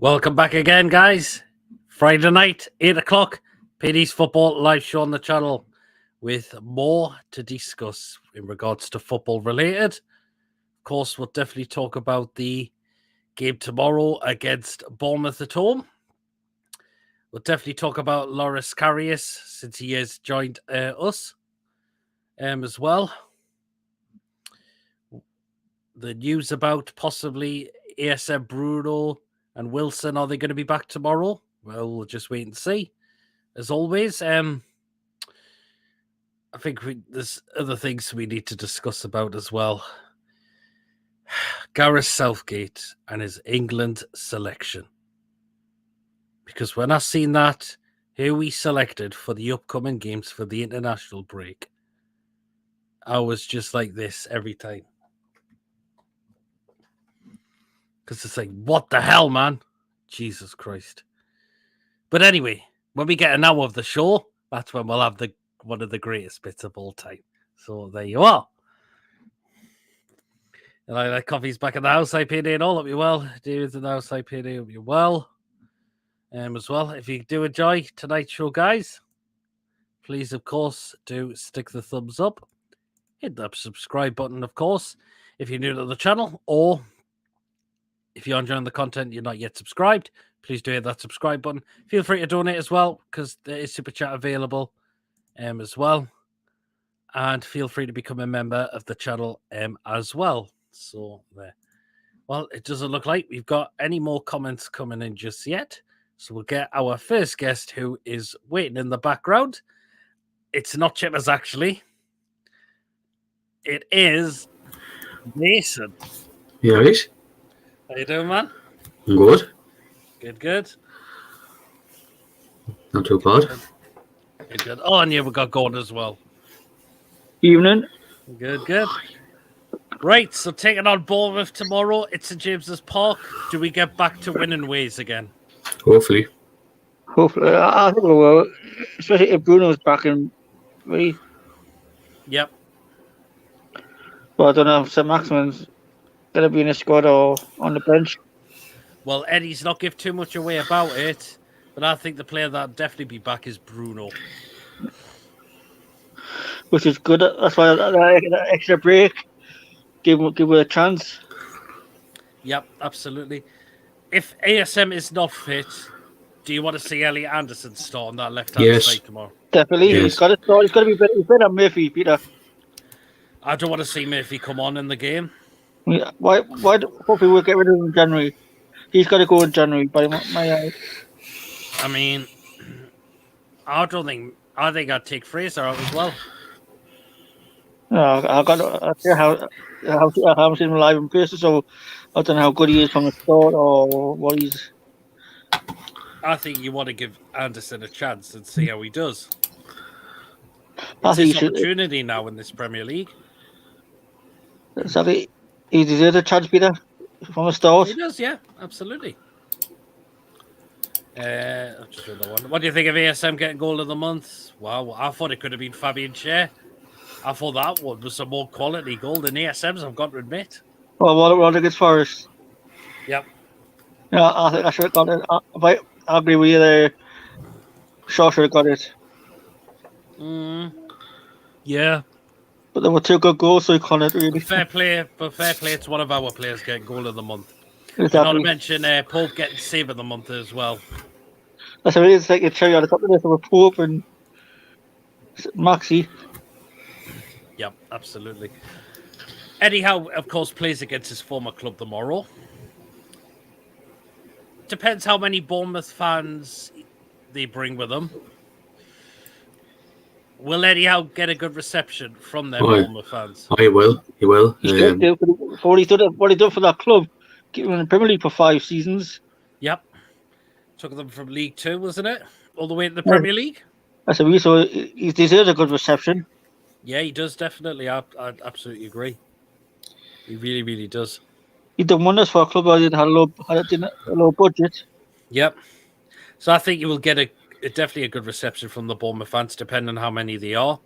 Welcome back again, guys. Friday night, 8 o'clock, PD's Football live show on the channel with more to discuss in regards to football related. Of course, we'll definitely talk about the game tomorrow against Bournemouth at home. We'll definitely talk about Loris Karius since he has joined us as well. The news about possibly ASM Bruno and Wilson, are they going to be back tomorrow? Well, we'll just wait and see. As always, I think there's other things we need to discuss about as well. Gareth Southgate and his England selection. Because when I seen that, who we selected for the upcoming games for the international break, I was just like this every time. Because it's like, what the hell, man? Jesus Christ. But anyway, when we get an hour of the show, that's when we'll have one of the greatest bits of all time. So there you are. And like coffee's back in the house, IPD and all. Hope you well. David's in the house, IPD. Hope you well. As well, if you do enjoy tonight's show, guys, please, of course, do stick the thumbs up. Hit that subscribe button, of course, if you're new to the channel, or if you're enjoying the content, you're not yet subscribed, please do hit that subscribe button. Feel free to donate as well, because there is Super Chat available as well. And feel free to become a member of the channel as well. So there. Well, it doesn't look like we've got any more comments coming in just yet. So we'll get our first guest who is waiting in the background. It's not Chippers, actually. It is Mason. You all right? How you doing, man? I'm good. Good. Not too bad. Good. Oh, and yeah, we got Gordon as well. Evening. Good. Right, so taking on Bournemouth tomorrow. It's St James's Park. Do we get back to winning ways again? Hopefully. I think we will, especially if Bruno's back in three. Yep. But I don't know if St Maximin's going to be in the squad or on the bench. Well, Eddie's not give too much away about it, but I think the player that'll definitely be back is Bruno. Which is good. That's why that extra break give it a chance. Yep, absolutely. If ASM is not fit, do you want to see Elliot Anderson start on that left-hand side tomorrow? Definitely. Yes. He's got to start. He's got to be better than Murphy, Peter. I don't want to see Murphy come on in the game. Why hopefully we'll get rid of him in January. He's got to go in January by my eyes. I mean, I think I'd take Fraser out as well. I haven't seen him live in person, so I don't know how good he is from the start or what he's. I think you want to give Anderson a chance and see how he does. I It's think his opportunity now in this Premier League. Exactly. He deserves a chance, Peter, from the start. He does, yeah, absolutely. Just another one. What do you think of ASM getting goal of the month? Wow, I thought it could have been Fabian Schär. I thought that one was a more quality goal than ASM's, I've got to admit. Well, what against Forest? Yep. Yeah, I think I should have got it. I agree with you there. Shaw should have got it. Yeah. But there were two good goals, so you can't really. Fair play, it's one of our players getting goal of the month. Exactly. Not to mention Pope getting save of the month as well. That's what it is, like a cherry on the top of this with Pope and Maxi. Yep, absolutely. Eddie Howe, of course, plays against his former club tomorrow. Depends how many Bournemouth fans they bring with them. Will Eddie Howe get a good reception from their Bournemouth fans? He will. He did for what he done for that club, keeping in the Premier League for 5 seasons. Yep. Took them from League 2, wasn't it? All the way to the Premier League? That's a so he deserves a good reception. Yeah, he does, definitely. I absolutely agree. He really, really does. He done wonders for a club that didn't have a low budget. Yep. So I think you will get definitely a good reception from the Bournemouth fans, depending on how many they are.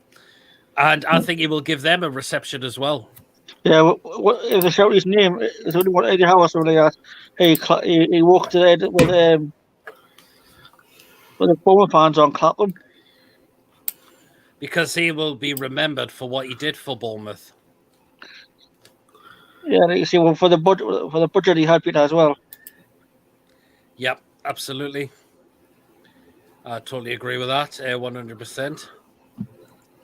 And I think he will give them a reception as well. Yeah, what if they shout his name? It's only one Eddie Howe, so they asked. He walked to the head with the Bowman fans on Clapham. Because he will be remembered for what he did for Bournemouth. Yeah, you see, well, for the budget he had Peter as well. Yep, absolutely. I totally agree with that. 100%.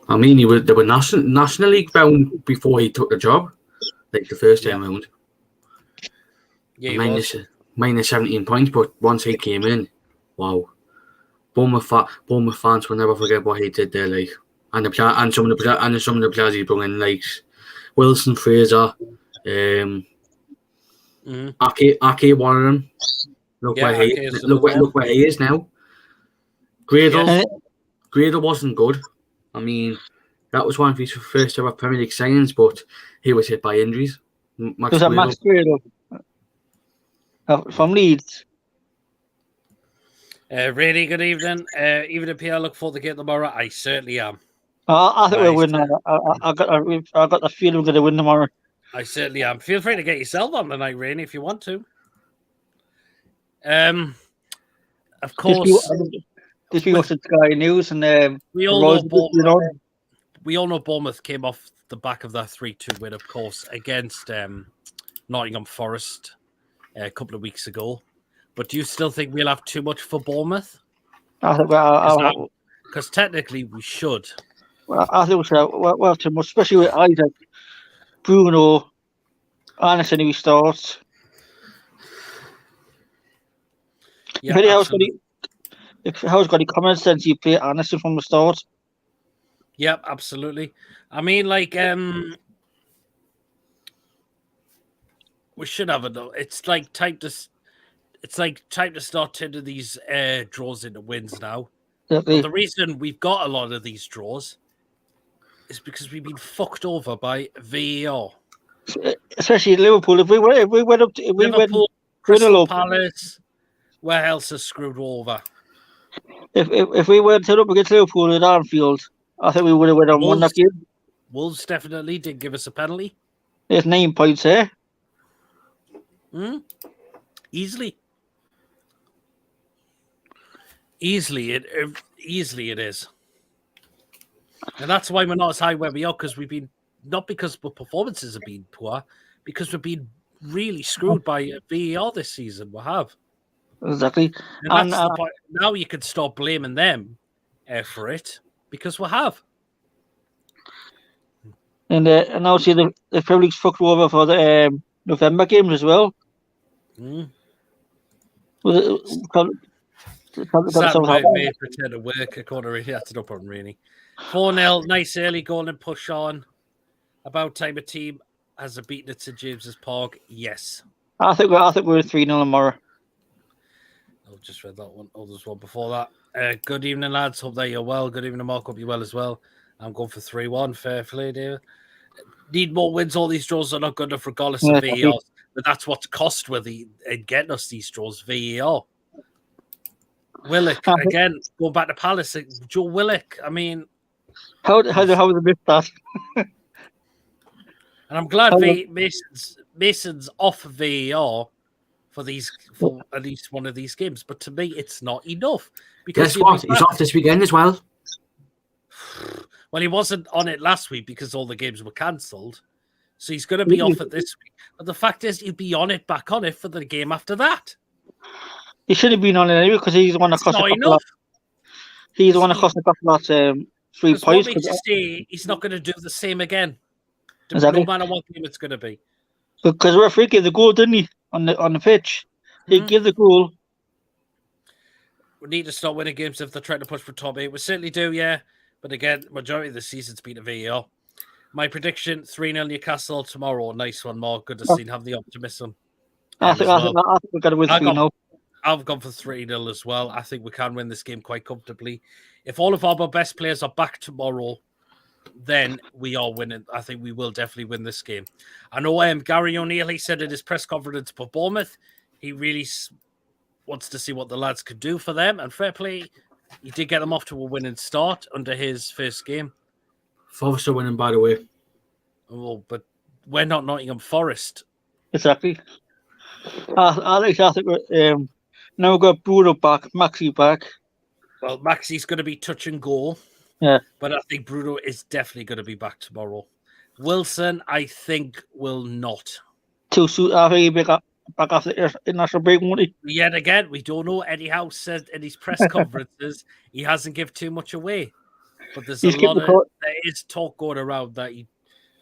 I mean, they were National League bound before he took the job, like the first time round. Yeah, minus 17 points, but once he came in, wow. Bournemouth fans will never forget what he did there, like, and some of the players he brought in, like Wilson, Fraser, Ake, one of them. Look where he is now. Gradle wasn't good. I mean, that was one of his first ever Premier League signings, but he was hit by injuries. Max Gradle from Leeds. Really good evening. Even if I look forward to get tomorrow, I certainly am. I think we'll win. I got the feeling we're going to win tomorrow. I certainly am. Feel free to get yourself on tonight, Rainey, if you want to. Of course. This week was the Sky News, and we all know Bournemouth came off the back of that 3-2 win, of course, against Nottingham Forest a couple of weeks ago. But do you still think we'll have too much for Bournemouth? Because technically we should. Well, I think we should have too much, especially with Isaac, Bruno, Anderson, who starts. Yeah, How's got any comments since you play Anderson from the start? Yep, absolutely. I mean, like, we should have it though. It's like time to start turning these draws into wins now. But the reason we've got a lot of these draws is because we've been fucked over by VAR. Especially Liverpool. If we went up to Liverpool, Crystal Palace, where else is screwed over? If we went up against Liverpool at Anfield, I think we would have won that game. Wolves definitely did give us a penalty. There's 9 points there. Easily it is. And that's why we're not as high where we are, because we've been, not because our performances have been poor, because we've been really screwed by VAR this season. We have. Exactly. And that's the point. Now you can stop blaming them for it, because we have. And obviously the Premier League's fucked over for the November games as well. Saturday, pretend to work a corner. Really, that's no problem, really. 4-0, nice early goal and push on. About time a team has a beaten at St James's Park. Yes, I think we're 3-0 tomorrow. I've just read that one. Oh, there's one before that. Good evening, lads. Hope that you're well. Good evening, Mark. Hope you're well as well. I'm going for 3-1. Fair play, David. Need more wins. All these draws are not good enough, regardless of VAR. But that's what's cost with in getting us these draws. VAR. Willock again, going back to Palace. Joe Willock. I mean, how did they miss that? And I'm glad Mason's off VAR for at least one of these games. But to me, it's not enough. Because guess what? He's off this weekend as well. Well, he wasn't on it last week because all the games were cancelled. So he's going to be off it this week. But the fact is, he'll be back on it for the game after that. He should have been on it anyway because he's the one that cost a couple. He's the one that cost a couple of 3 points. He's not going to do the same again. Exactly. No matter what game it's going to be. Because referee gave the goal, didn't he? On the pitch, he gave the goal. We need to start winning games if they're trying to push for top 8. We certainly do, yeah. But again, majority of the season's been a VAR. My prediction: 3-0 Newcastle tomorrow. Nice one, Mark. Good to see you have the optimism. I think we're going to win 3-0. I've gone for 3-0 as well. I think we can win this game quite comfortably. If all of our best players are back tomorrow, then we are winning. I think we will definitely win this game. I know Gary O'Neill, he said in his press conference for Bournemouth, he really wants to see what the lads could do for them. And fair play, he did get them off to a winning start under his first game. Forster winning, by the way. Oh, but we're not Nottingham Forest. Exactly. I think now we've got Bruno back, Maxi back. Well, Maxi's going to be touch and go. Yeah. But I think Bruno is definitely going to be back tomorrow. Wilson, I think, will not. Too soon. I think he'll be back after the international break, won't he? Yet again, we don't know. Eddie Howe said in his press conferences he hasn't given too much away. But there's He's there is talk going around that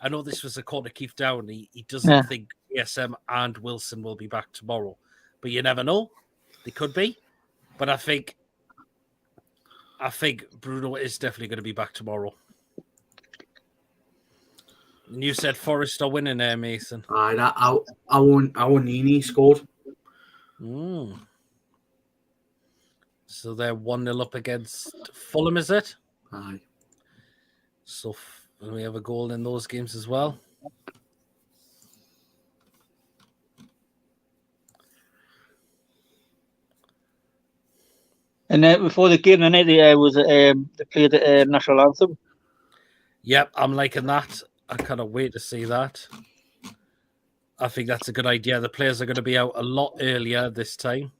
I know this was a quarter Keith Down. He doesn't think ESM and Wilson will be back tomorrow. But you never know. They could be. But I think Bruno is definitely going to be back tomorrow. And you said Forest are winning there, Mason. I won Nini scored. So they're 1-0 up against Fulham, is it? Aye. So we have a goal in those games as well. And then before the game, the night they played the national anthem. Yep, I'm liking that. I cannot wait to see that. I think that's a good idea. The players are going to be out a lot earlier this time.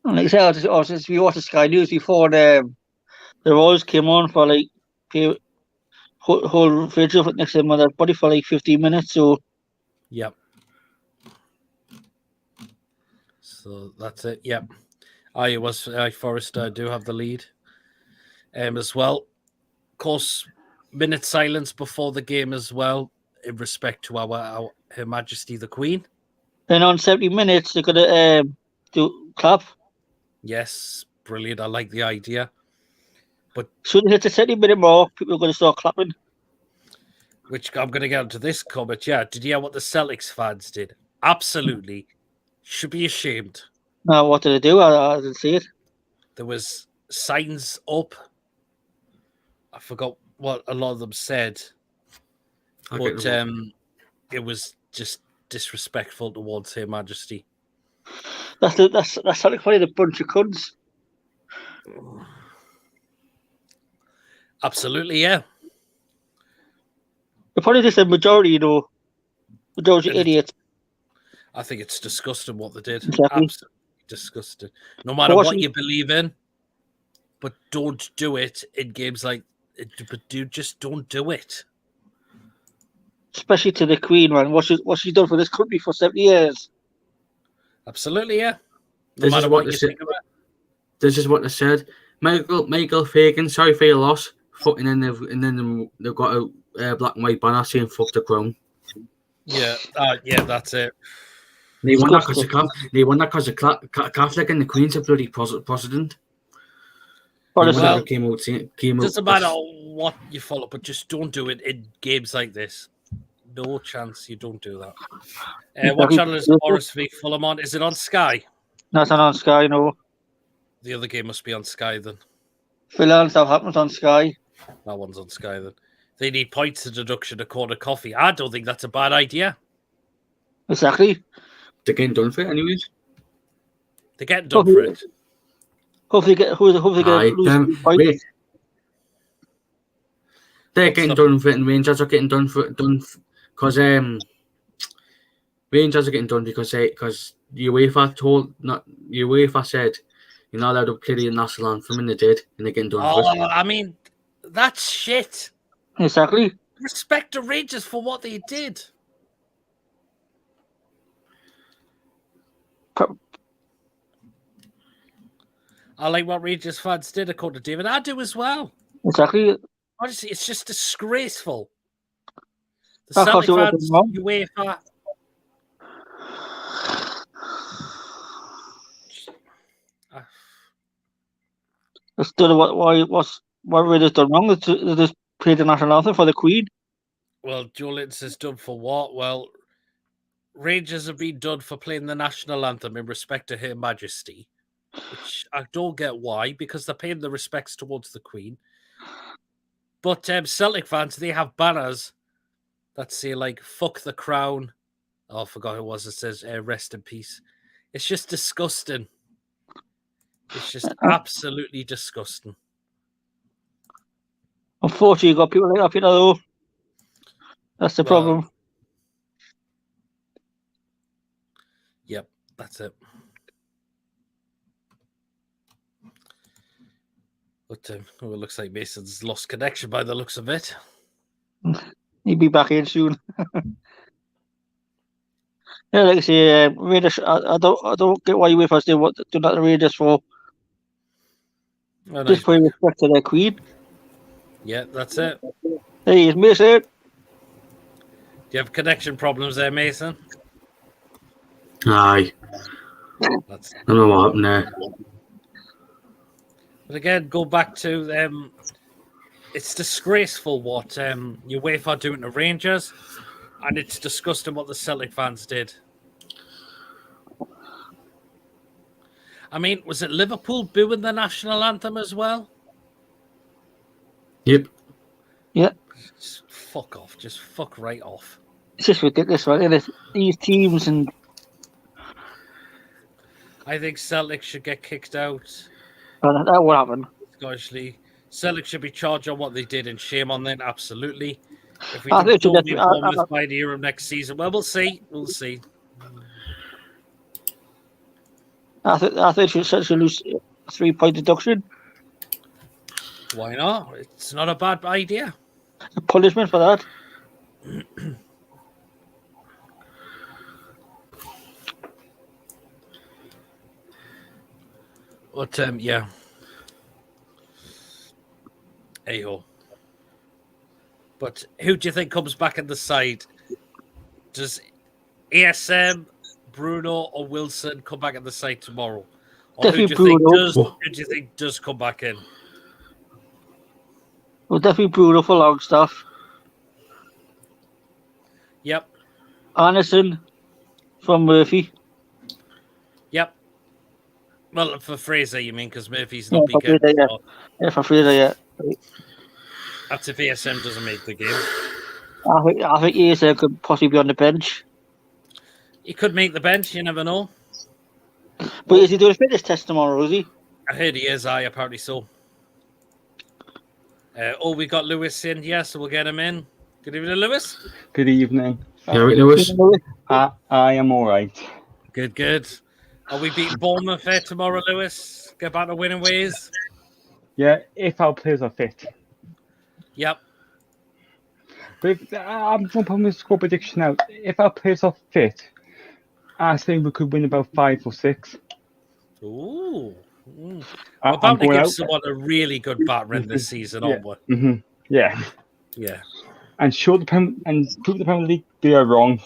And like I said, we watched the Sky News before the Royals came on for like whole video next to them on their body for like 15 minutes. So yep. So that's it. Yep. It was Forest do have the lead as well. Of course, minute silence before the game as well in respect to our Her Majesty the Queen. Then on 70 minutes, they're going to do clap. Yes, brilliant. I like the idea. But soon as it's a 70-minute more, people are going to start clapping. Which I'm going to get into this comment. Yeah, did you hear what the Celtics fans did? Absolutely. Should be ashamed. No, what did they do? I didn't see it. There was signs up. I forgot what a lot of them said. But it was just disrespectful towards Her Majesty. That's like funny, the bunch of cunts. Absolutely, yeah. They're probably just a majority, majority idiots. I think it's disgusting what they did. Exactly. Absolutely disgusting. No matter what you believe in, but don't do it in games like. But just don't do it. Especially to the Queen, man. What she's done for this country for 70 years. Absolutely, yeah. This is what they said. Michael Fagan, sorry for your loss. And then they've got a black and white banner saying "fuck the crown." Yeah, that's it. They won that because of Catholic and the Queen's a bloody Protestant. Well, doesn't matter what you follow, but just don't do it in games like this. No chance you don't do that. What channel is Forest v Fulham on? Is it on Sky? No, it's not on Sky, no. The other game must be on Sky then. Villa and Southampton's on Sky. That one's on Sky then. They need points to deduction a quarter coffee. I don't think that's a bad idea. Exactly. They're getting done for it anyways. They're getting done for it. Hopefully get lose points. They're getting done for it and Rangers are getting done because Rangers are getting done because UEFA said you're not allowed to play the national anthem, and they did, and they're getting done for it. I mean, that's shit. Exactly. Respect the Rangers for what they did. I like what Rangers fans did, according to David. I do as well. Exactly. Honestly, it's just disgraceful. The Celtic fans, UEFA. I don't know what Rangers done wrong. They just played the national anthem for the Queen. Well, Joe Linton says done for what? Well, Rangers have been done for playing the national anthem in respect to Her Majesty, which I don't get why, because they're paying the respects towards the Queen. But Celtic fans, they have banners that say, like, fuck the crown. Oh, I forgot who it was. It says, rest in peace. It's just disgusting. It's just absolutely disgusting. Unfortunately, you got people like that, though. That's the Well, problem. Yep, that's it. But it looks like Mason's lost connection by the looks of it. He'll be back in soon. Yeah, like I say, Raiders. I don't get why UEFA do what do that to Raiders for. Oh, no, Just he's for back. respect to their queen. Yeah, that's it. There he is, Mason. Do you have connection problems there, Mason? Aye. That's. I don't know what happened there. But again, go back to it's disgraceful what UEFA are doing to Rangers, and it's disgusting what the Celtic fans did. I mean, was it Liverpool booing the national anthem as well? Yep. Yeah. Just fuck off. Just fuck right off. It's just ridiculous, right? Isn't it? These teams and I think Celtic should get kicked out. that will happen. Scottish League. Celtic should be charged on what they did, and shame on them, absolutely. If we I think don't that- win I- Bournemouth by the year of next season, well, we'll see. We'll see. I think should lose 3-point deduction. Why not? It's not a bad idea. The punishment for that. But yeah. Hey-ho. But who do you think comes back in the side? Does ASM, Bruno, or Wilson come back in the side tomorrow? Or who do, Definitely Bruno. who do you think does come back in? Well, definitely Bruno for Longstaff. Yep. Anderson from Murphy. Yep. Well, for Fraser, you mean, because Murphy's Yeah, not for big. Fraser, yeah. Yeah, for Fraser, yeah. That's if ASM doesn't make the game. I think ASM could possibly be on the bench. He could make the bench, you never know. But is he doing a fitness test tomorrow, is he? I heard he is, apparently so. We got Lewis in here, so we'll get him in. Good evening, Lewis. Good evening. Yeah, right, Lewis. I am all right. Good. Are we beating Bournemouth there tomorrow, Lewis? Get back to winning ways? Yeah, if our players are fit. Yep. But I'm jumping with score prediction now. If our players are fit, I think we could win about 5 or 6. Ooh. We're I'm about to going give out. someone a really good battering this season, aren't we? Mm-hmm. Yeah. Yeah. And prove the Premier League they are wrong.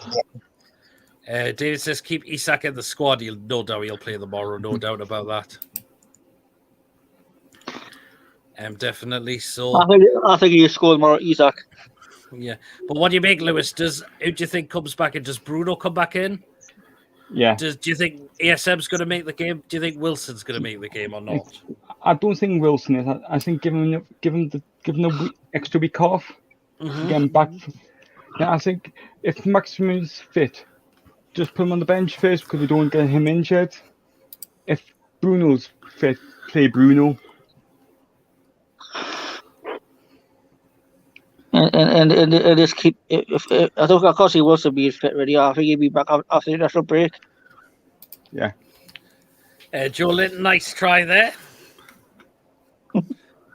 David says keep Isak in the squad. No doubt he'll play tomorrow. No doubt about that. Definitely. So I think he scored more Isaac. yeah. But what do you make, Lewis? Who do you think comes back in? Does Bruno come back in? Yeah. Do you think ASM's going to make the game? Do you think Wilson's going to make the game or not? I don't think Wilson is. I think given the extra week off, getting back. Yeah, I think if Maximin is fit, just put him on the bench first because we don't get him injured. If Bruno's fit, play Bruno. And just keep. If I don't, of course, he wants to be fit ready. I think he'll be back after the national break. Yeah. Joe Linton, nice try there.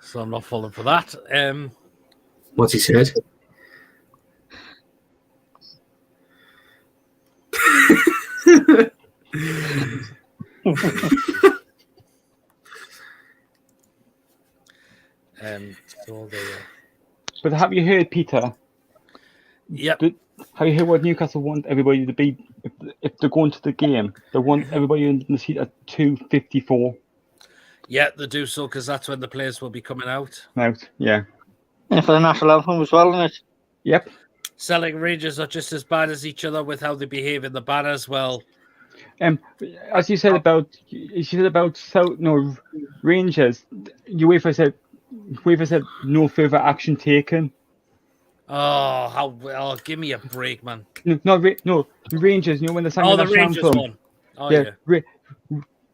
So I'm not falling for that. What's he said? So there. But have you heard, Peter? Yep. Have you heard what Newcastle want everybody to be? If they're going to the game, they want everybody in the seat at 2:54. Yeah, they do so because that's when the players will be coming out. Yeah. And for the national anthem as well, isn't it? Yep. Celtic and Rangers are just as bad as each other with how they behave in the banners. Well, As you said about Rangers, UEFA said no further action taken. oh, how well! Give me a break, man. No, Rangers. When they sang Oh, the the national Rangers anthem. one. Oh yeah.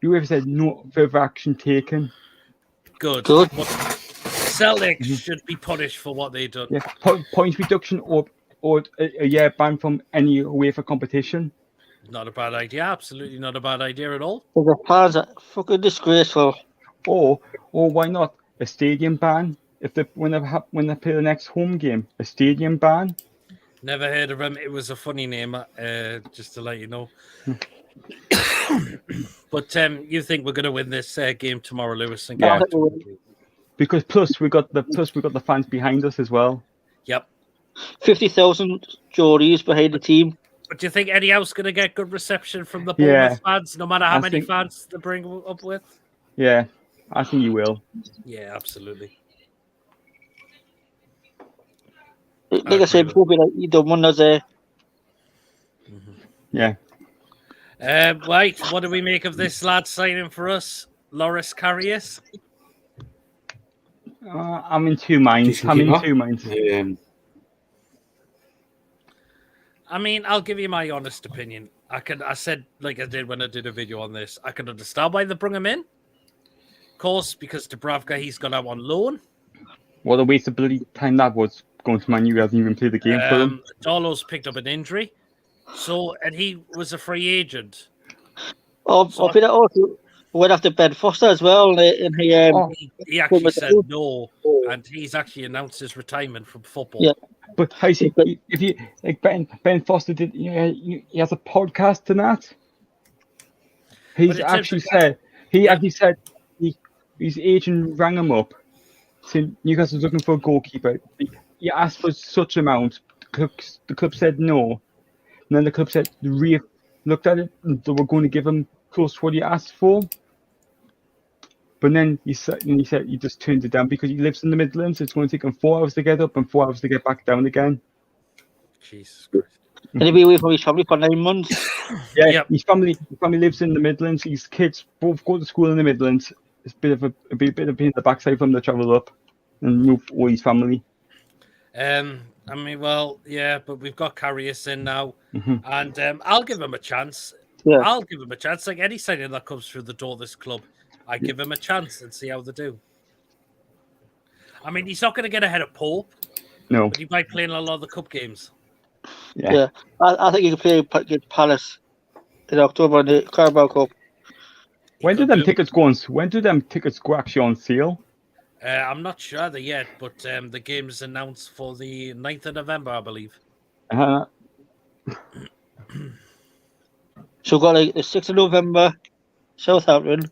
UEFA said no further action taken. Good. Good. But Celtic should be punished for what they done. Yeah, point reduction or or a year ban from any UEFA competition. Not a bad idea. Absolutely not a bad idea at all. The fans are fucking disgraceful. Or why not a stadium ban? If when they play the next home game, a stadium ban. Never heard of him. It was a funny name, just to let you know. But you think we're going to win this game tomorrow, Lewis? And Yeah. get to Because plus we got the fans behind us as well. Yep. 50,000 Geordies behind the team. But do you think Eddie Howe's going to get good reception from the Bournemouth fans, no matter how many fans they bring up with? Yeah, I think you will. Yeah, absolutely. Like I said before, you don't want us there. Yeah. Right, what do we make of this lad signing for us? Loris Karius? I'm in two minds. I mean, I'll give you my honest opinion. I said, like I did when I did a video on this, I can understand why they bring him in. Of course, because Dubravka, he's gone out on loan. What a waste of bloody time that was going to Man U. Hasn't even played the game for them. Darlow's picked up an injury. And he was a free agent. I think that also went after Ben Foster as well. And he actually said no, and he's actually announced his retirement from football. Yeah. But I see, if you like Ben Foster did, he has a podcast and that. He's actually said his agent rang him up, saying Newcastle's looking for a goalkeeper. He asked for such amount. The club said no, and then the club said looked at it and they were going to give him close to what he asked for. But then he said he just turned it down because he lives in the Midlands. It's going to take him 4 hours to get up and 4 hours to get back down again. Jesus Christ. And he'll be away from his family for 9 months. Yeah, yep. His family lives in the Midlands. His kids both go to school in the Midlands. It's a bit of a pain in the backside for him to travel up and move all his family. I mean, well, yeah, but we've got Karius in now, and I'll give him a chance. Yeah. I'll give him a chance. Like any signing that comes through the door of this club, I give him a chance and see how they do. I mean, he's not going to get ahead of Pope. No. But he might play in a lot of the cup games. Yeah. I think he can play against Palace in October in the Carabao Cup. When do them tickets go actually on sale? I'm not sure they yet, but the game is announced for the 9th of November, I believe. So we've got like the 6th of November, Southampton,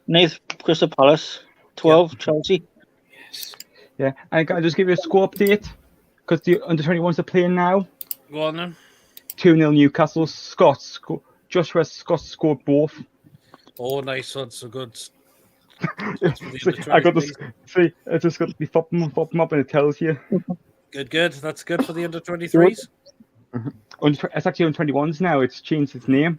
9th, Crystal Palace, 12th, Chelsea. Yes. Yeah, and can I just give you a score update? Because the under-21s are playing now. Go on then. 2-0 Newcastle. Joshua Scott scored both. Oh, nice one. So good. I got this. See, I just got the pop them up and it tells you. Good. That's good for the under-23s. It's actually on 21s now. It's changed its name.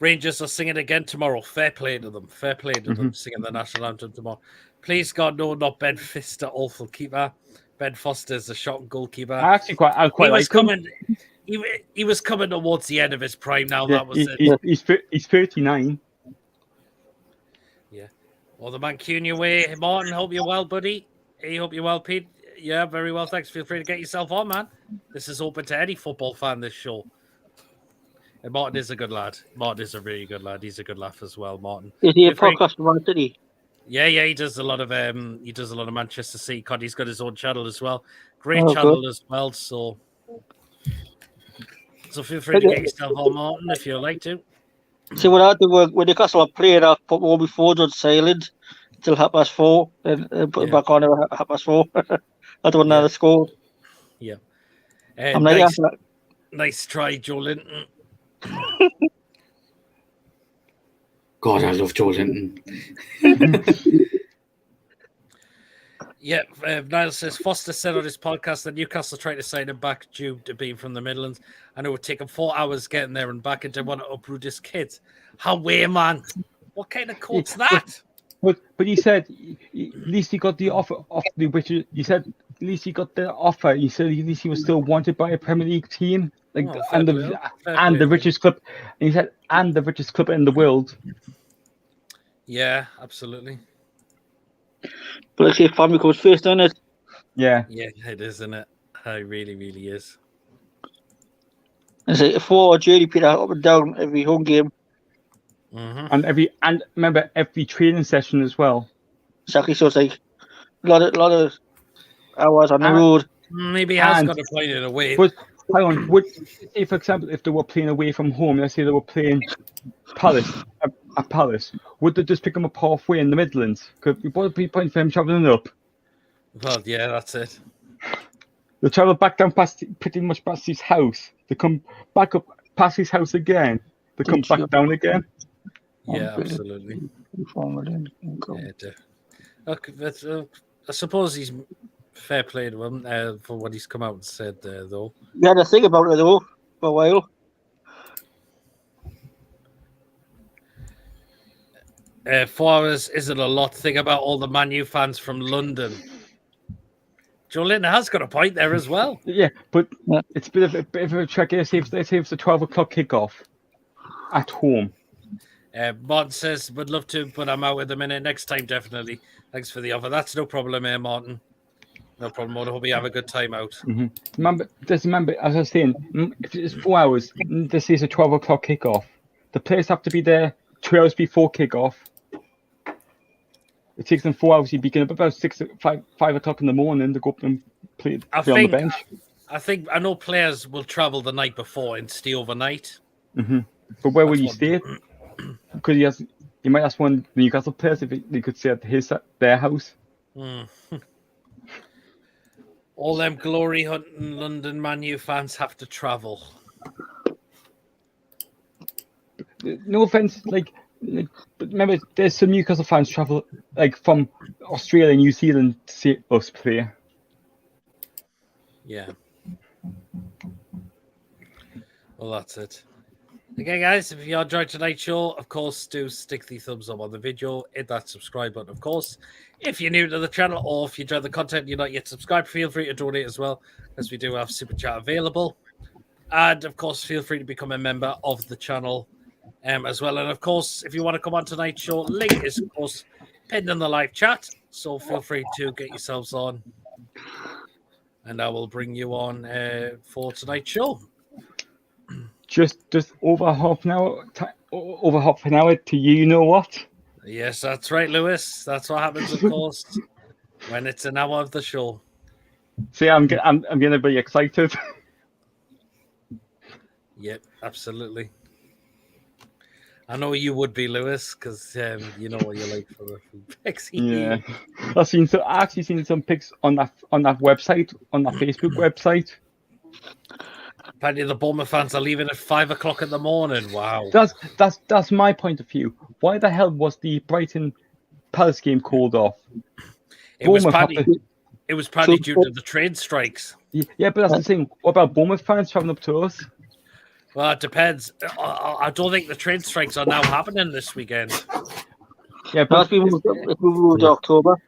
Rangers are singing again tomorrow. Fair play to them. Fair play to them singing the national anthem tomorrow. Please God, no, not Ben Foster, awful keeper. Ben Foster's a shot goalkeeper. I quite like him. He was coming towards the end of his prime now. Yeah, that was it. He's 39. Yeah. Well, the Mancunian way. Martin, hope you're well, buddy. Hey, hope you're well, Pete. Yeah, very well, thanks. Feel free to get yourself on, man. This is open to any football fan, this show. And Martin is a good lad. Martin is a really good lad. He's a good laugh as well, Martin. Is he a podcast about City? Yeah, he does a lot of Manchester City. God, he's got his own channel as well. Great channel as well. So feel free to get yourself on, Martin, if you'd like to. See, what I do when Newcastle are playing, I put all my phones on silent till 4:30, and put it back on at 4:30. I don't know the score. Yeah. I'm nice try, Joe Linton. God, I love Joe Linton. Yeah, Niall says, Foster said on his podcast that Newcastle tried to sign him back due to being from the Midlands, and it would take him 4 hours getting there and back, and they want to uproot his kids. How way, man? What kind of court's that? But he said at least he got the offer off the which he said at least he got the offer. He said at least he was still wanted by a Premier League team, the richest club. And he said and the richest club in the world. Yeah, absolutely. But let's see if family comes first, isn't it? Yeah. Yeah, it is, isn't it? It really, really is. It's like 4 JD Peter up and down every home game. And remember every training session as well. Exactly. So it's like a lot of hours on the road. Maybe he has got a point in a way. But hang on, would say for example if they were playing away from home, let's say they were playing Palace at Palace, would they just pick them up halfway in the Midlands? Because what would be the point for him travelling up? Well, yeah, that's it. They travel back down pretty much past his house. They come back up past his house again. They come back down again. Yeah, absolutely. Look, I suppose he's fair play to him for what he's come out and said there, though. You had to think about it though for a while. Forrest isn't a lot. Think about all the Man U fans from London. Joe Linton has got a point there as well. Yeah, but it's a bit of a trick. Let's say it's a 12 o'clock kickoff at home. Martin says, would love to, but I'm out at the minute. Next time, definitely. Thanks for the offer. That's no problem here, Martin. No problem. I hope you have a good time out. Remember, as I was saying, if it's 4 hours, this is a 12 o'clock kickoff. The players have to be there 2 hours before kickoff. It takes them 4 hours. You begin up about 5 o'clock in the morning to go up and play on the bench. I know players will travel the night before and stay overnight. But where will you stay? Because you might ask one Newcastle players if they could stay at their house. All them glory hunting London Man U fans have to travel. No offense, but remember, there's some Newcastle fans travel from Australia and New Zealand to see us play. Yeah. Well, that's it. Okay, guys, if you enjoyed tonight's show, of course, do stick the thumbs up on the video, hit that subscribe button, of course. If you're new to the channel or if you enjoy the content, you're not yet subscribed, feel free to donate as well, as we do have Super Chat available. And, of course, feel free to become a member of the channel as well. And, of course, if you want to come on tonight's show, link is, of course, pinned in the live chat. So feel free to get yourselves on. And I will bring you on for tonight's show. Just over half an hour to you know what? Yes, that's right, Lewis. That's what happens, of course, when it's an hour of the show. See, I'm gonna be excited. Yep, absolutely. I know you would be, Lewis, because you know what you like for pics. Yeah, I actually seen some pics on that website, on that Facebook website. Apparently, the Bournemouth fans are leaving at 5 o'clock in the morning. Wow. That's my point of view. Why the hell was the Brighton Palace game called off? It was partly due to the train strikes. Yeah, but that's the thing. What about Bournemouth fans traveling up to us? Well, it depends. I don't think the train strikes are now happening this weekend. Yeah, but we moved to October.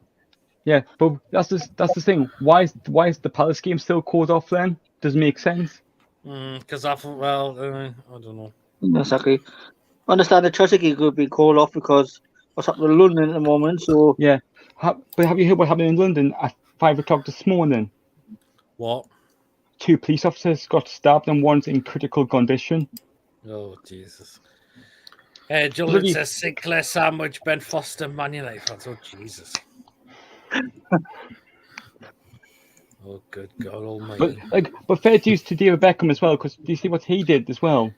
Yeah, but that's the thing. Why is the Palace game still called off then? Doesn't make sense. Because I don't know. Exactly. I understand the Chelsea game could be called off because what's happening in London at the moment. So yeah, but have you heard what happened in London at 5 o'clock this morning? What? 2 police officers got stabbed and one's in critical condition. Oh Jesus! Julian says Sinclair sandwich, Ben Foster, Man United fans. Oh Jesus! Oh, good God Almighty! But fair dues to David Beckham as well, because do you see what he did as well?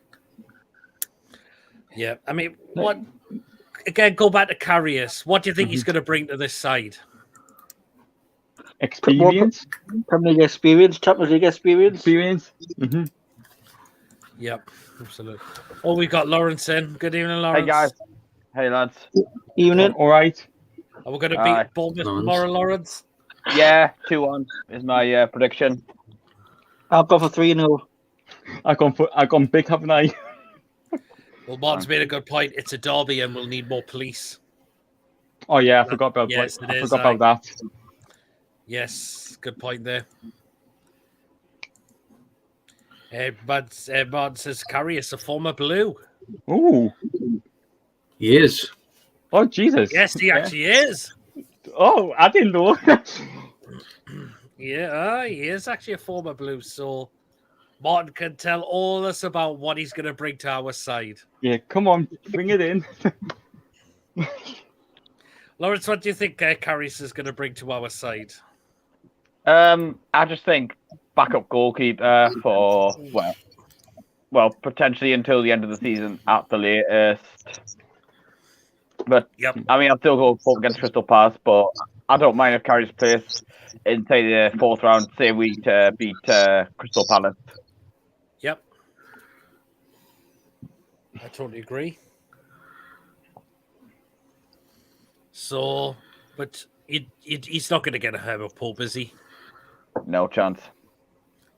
Yeah, I mean, what? Again, go back to Karius. What do you think he's going to bring to this side? Experience. Champions League experience. Yep, absolutely. Oh, we got Lawrence in. Good evening, Lawrence. Hey guys. Hey lads. Evening. All right. Are we going to beat Bournemouth tomorrow, Lawrence? Yeah, 2-1 is my prediction. I'll go for 3-0. I've gone big, haven't I? Well, Martin's made a good point. It's a derby, and we'll need more police. Oh yeah, I forgot about that. Yes, good point there. Martin says Karius, a former Blue. Ooh. He is. Oh Jesus. Yes, he actually is. Oh, I didn't know. Yeah, he is actually a former Blue. So Martin can tell all us about what he's going to bring to our side. Yeah, come on, bring it in. Lawrence, what do you think Carries is going to bring to our side? I just think backup goalkeeper for well, potentially until the end of the season at the latest. But Yep. I mean, I'll still go up against Crystal Palace, but I don't mind if Carries plays in say the fourth round, say we beat Crystal Palace. Yep. I totally agree. So, but he's not going to get ahead of Pope, is he? No chance.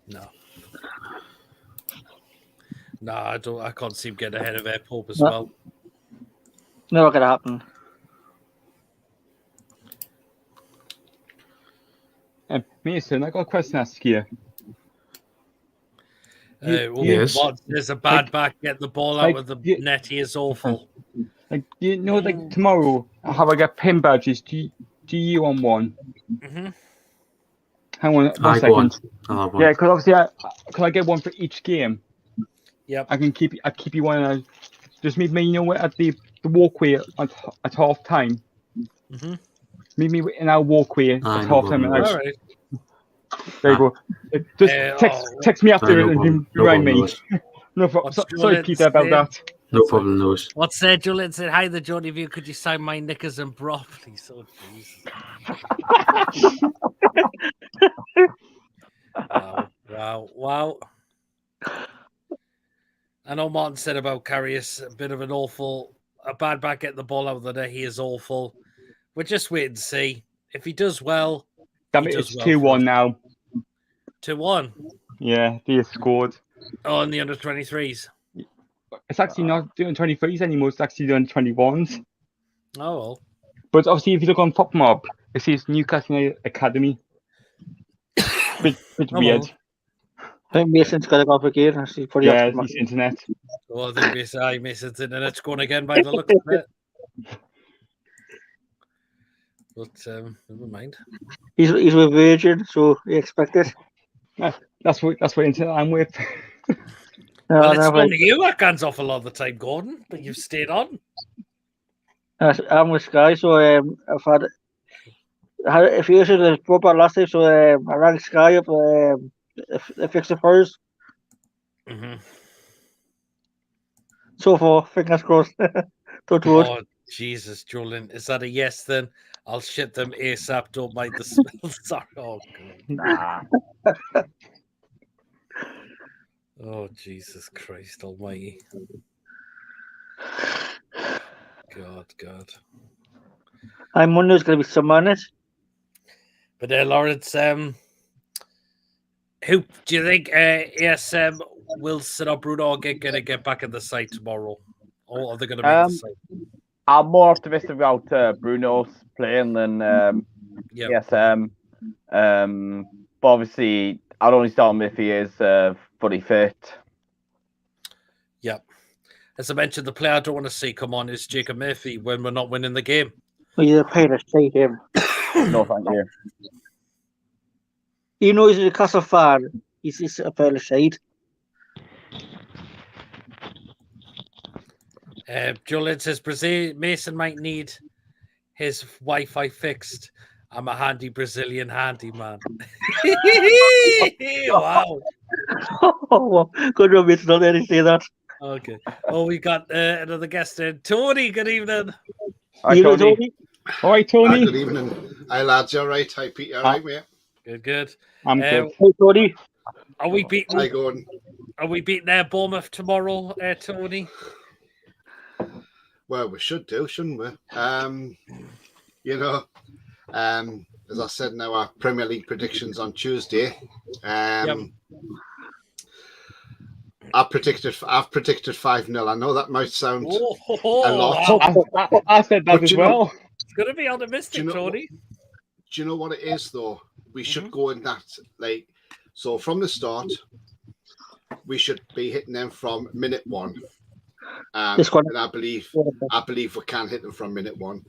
No. No, I can't see him getting ahead of Pope as No. well. Never gonna happen. Mason, I got a question to ask you. Yes. There's a bad back, get the ball out of the net. He is awful. Like, like tomorrow, how I get pin badges? Do you want one? Mm-hmm. Hang on I one second. I'll have one. Yeah, because obviously, can I get one for each game? Yep. I can keep you one. Just meet me, at the walkway at half time. Mm-hmm. Meet me in our walkway at no half time. problem. All right. There you go. Just text me after no and problem. remind No me. problem, No, sorry, Peter, about that. No problem, Lewis. What's Julian said? Hi, the Johnny View. Could you sign my knickers and bra, please? Oh, Jesus. Wow. I know Martin said about Carrius, a bit of a bad back getting the ball out of the net. He is awful. We're just waiting to see. If he does well, Damn it, it's 2-1 now. 2-1. Yeah, they scored. Oh, in the under 23s. It's actually not doing 23s anymore. It's actually doing 21s. Oh well. But obviously, if you look on Pop Mob, it says Newcastle Academy. bit weird. Well. I think Mason's got to go up again. Yeah, his internet. Oh, I think Mason's internet's going again by the look of it. But never mind. He's with Virgin, so he expected. That's what internet I'm with. Well, it's only you that guns off a lot of the time, Gordon, but you've stayed on. I'm with Sky, so I've had. If you issued the broadband last time, so I rang Sky up. They fixed it first. Mm-hmm. So far, fingers crossed. Don't worry. Oh, Jesus, Julian. Is that a yes then? I'll ship them ASAP. Don't mind the smell. Sorry. Oh, God. Nah. Oh, Jesus Christ almighty. God. I'm wondering there's going to be some on it. But Lawrence, who do you think ASM, Wilson or Bruno are going to get back at the site tomorrow? Or are they going to make the site? I'm more optimistic about Bruno's playing than ASM. But obviously, I'd only start him if he is fully fit. Yep. As I mentioned, the player I don't want to see come on is Jacob Murphy when we're not winning the game. Well, you're paying to see him. No, thank you. You know he's a Newcastle fan. He's a fair shade. Julian says Mason might need his Wi-Fi fixed. I'm a handy Brazilian handyman. Wow. Oh, good job, Mason. Don't let him say that. Okay. Oh, we got another guest in. Tony, good evening. Hi, Tony. All right, Tony. Good evening. Hi, lads. You all right? Hi, Pete. All right, mate? Good. I'm good. Hey, Tony. Are we beating? Hi, Gordon. Are we beating Bournemouth tomorrow, Tony? Well, we should do, shouldn't we? As I said in our Premier League predictions on Tuesday, I've predicted 5-0. I know that might sound a lot. I said that as well. It's going to be optimistic, Tony. Do you know what it is, though? We should go in that, so from the start, we should be hitting them from minute one. And I believe we can hit them from minute one.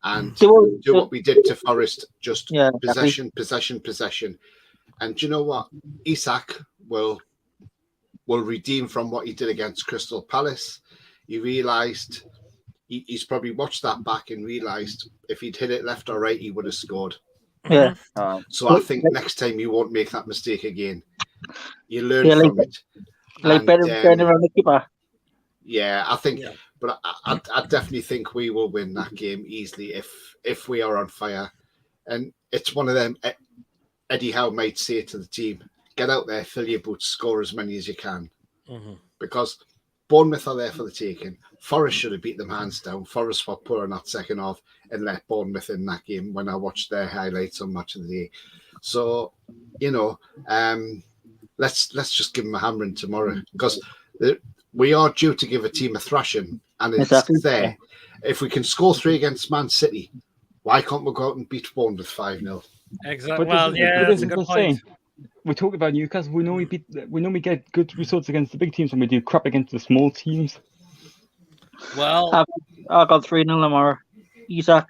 And do what we did to Forest, just possession. And do you know what? Isak will will redeem from what he did against Crystal Palace. He realised he's probably watched that back and realised if he'd hit it left or right, he would have scored. Yeah. So I think next time you won't make that mistake again. You learn from it. Like better around the keeper. Yeah, I think, but I definitely think we will win that game easily if we are on fire. And it's one of them. Eddie Howe might say to the team, "Get out there, fill your boots, score as many as you can," because Bournemouth are there for the taking. Forest should have beat them hands down. Forest were poor in that second half and let Bournemouth in that game when I watched their highlights on Match of the Day. So, let's just give them a hammering tomorrow because we are due to give a team a thrashing, and it's there. If we can score 3 against Man City, why can't we go out and beat Bournemouth 5-0? Exactly. Well, that's a good point. We talk about Newcastle. We normally get good results against the big teams, and we do crap against the small teams. Well, I got 3-0 tomorrow. Isaac.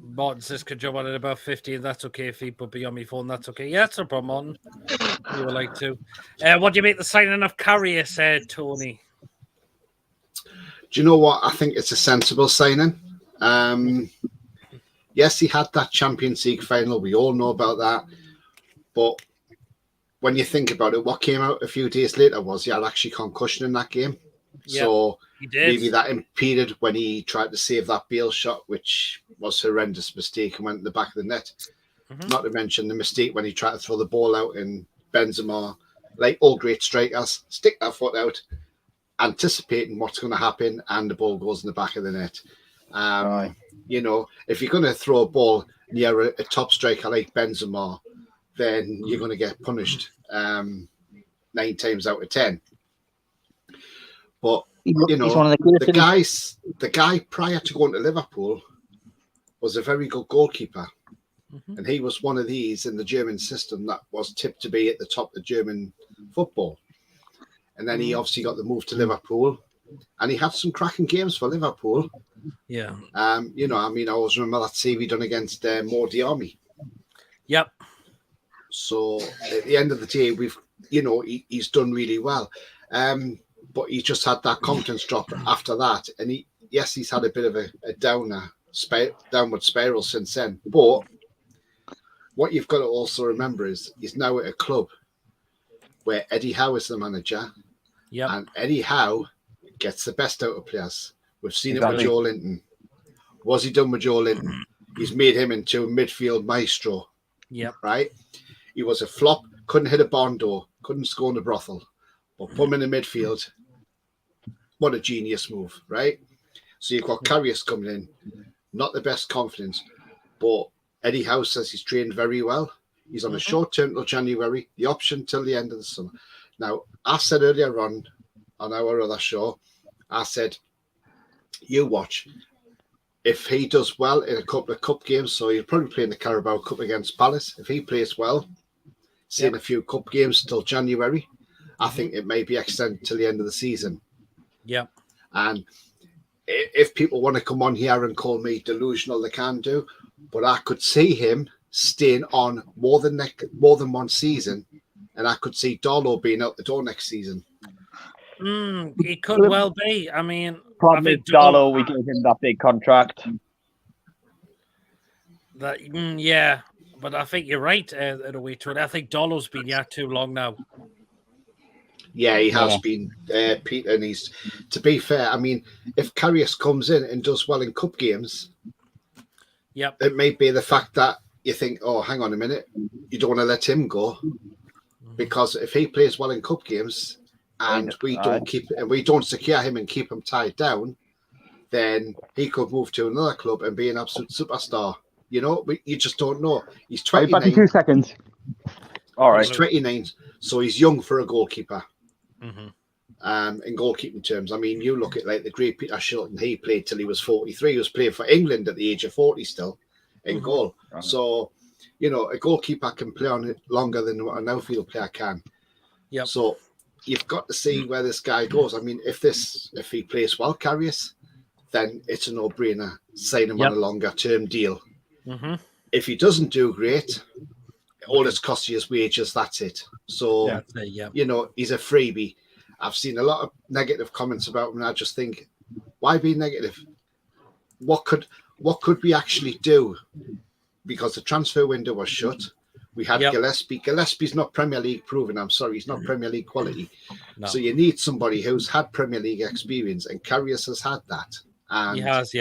Martin says, could jump on at about 15. That's okay if he put be on my phone. That's okay. Yeah, it's no problem, Martin. You would like to. What do you make the signing of Carrier, Tony? Do you know what? I think it's a sensible signing. Yes, he had that Champions League final. We all know about that. But when you think about it, what came out a few days later was he had actually concussion in that game. Yep, so he did. Maybe that impeded when he tried to save that Bale shot, which was a horrendous mistake and went in the back of the net. Not to mention the mistake when he tried to throw the ball out and Benzema, like all great strikers, stick that foot out, anticipating what's going to happen, and the ball goes in the back of the net. If you're going to throw a ball near a top striker like Benzema, then you're going to get punished 9 times out of 10. But the guy prior to going to Liverpool was a very good goalkeeper, and he was one of these in the German system that was tipped to be at the top of German football. And then he obviously got the move to Liverpool, and he had some cracking games for Liverpool. Yeah. I always remember that save he done against Mordiarmi. Yep. So at the end of the day, he's done really well. But he just had that confidence drop after that. And he's had a bit of a downward spiral since then. But what you've got to also remember is he's now at a club where Eddie Howe is the manager. Yep. And Eddie Howe gets the best out of players. We've seen it with Joe Linton. What's he done with Joe Linton? He's made him into a midfield maestro. Yep. Right? He was a flop, couldn't hit a barn door, couldn't score in the brothel. But put him in the midfield. What a genius move, right? So you've got Karius coming in, not the best confidence, but Eddie Howe says he's trained very well. He's on a short term till January, the option till the end of the summer. Now, I said earlier on our other show, I said, you watch. If he does well in a couple of cup games, so he'll probably play in the Carabao Cup against Palace. If he plays well, seeing a few cup games till January, I think it may be extended till the end of the season. Yeah. And if people want to come on here and call me delusional, they can do. But I could see him staying on more than one season, and I could see Darlow being out the door next season. He could well be. I mean, probably Darlow, we gave him that big contract. Yeah, but I think you're right. In a way, I think Darlow's been here too long now. Yeah, he has been, Peter, and he's, to be fair, I mean, if Karius comes in and does well in cup games, it may be the fact that you think, oh, hang on a minute, you don't want to let him go, because if he plays well in cup games and we don't secure him and keep him tied down, then he could move to another club and be an absolute superstar. You know, you just don't know. He's 29. Back in 2 seconds. All right. He's 29, so he's young for a goalkeeper. In goalkeeping terms, I mean, you look at like the great Peter Shilton, he played till he was 43. He was playing for England at the age of 40 still in goal. So, you know, a goalkeeper can play on it longer than what an outfield player can. So you've got to see where this guy goes. I mean, if he plays well, Karius, then it's a no-brainer. Sign him on a longer term deal. If he doesn't do great, all it's cost you is wages. That's it. So you know, he's a freebie. I've seen a lot of negative comments about him, and I just think, why be negative? What could we actually do? Because the transfer window was shut. We had Gillespie. Gillespie's not Premier League proven. I'm sorry, he's not Premier League quality. No. So you need somebody who's had Premier League experience, and Karius has had that. And he has,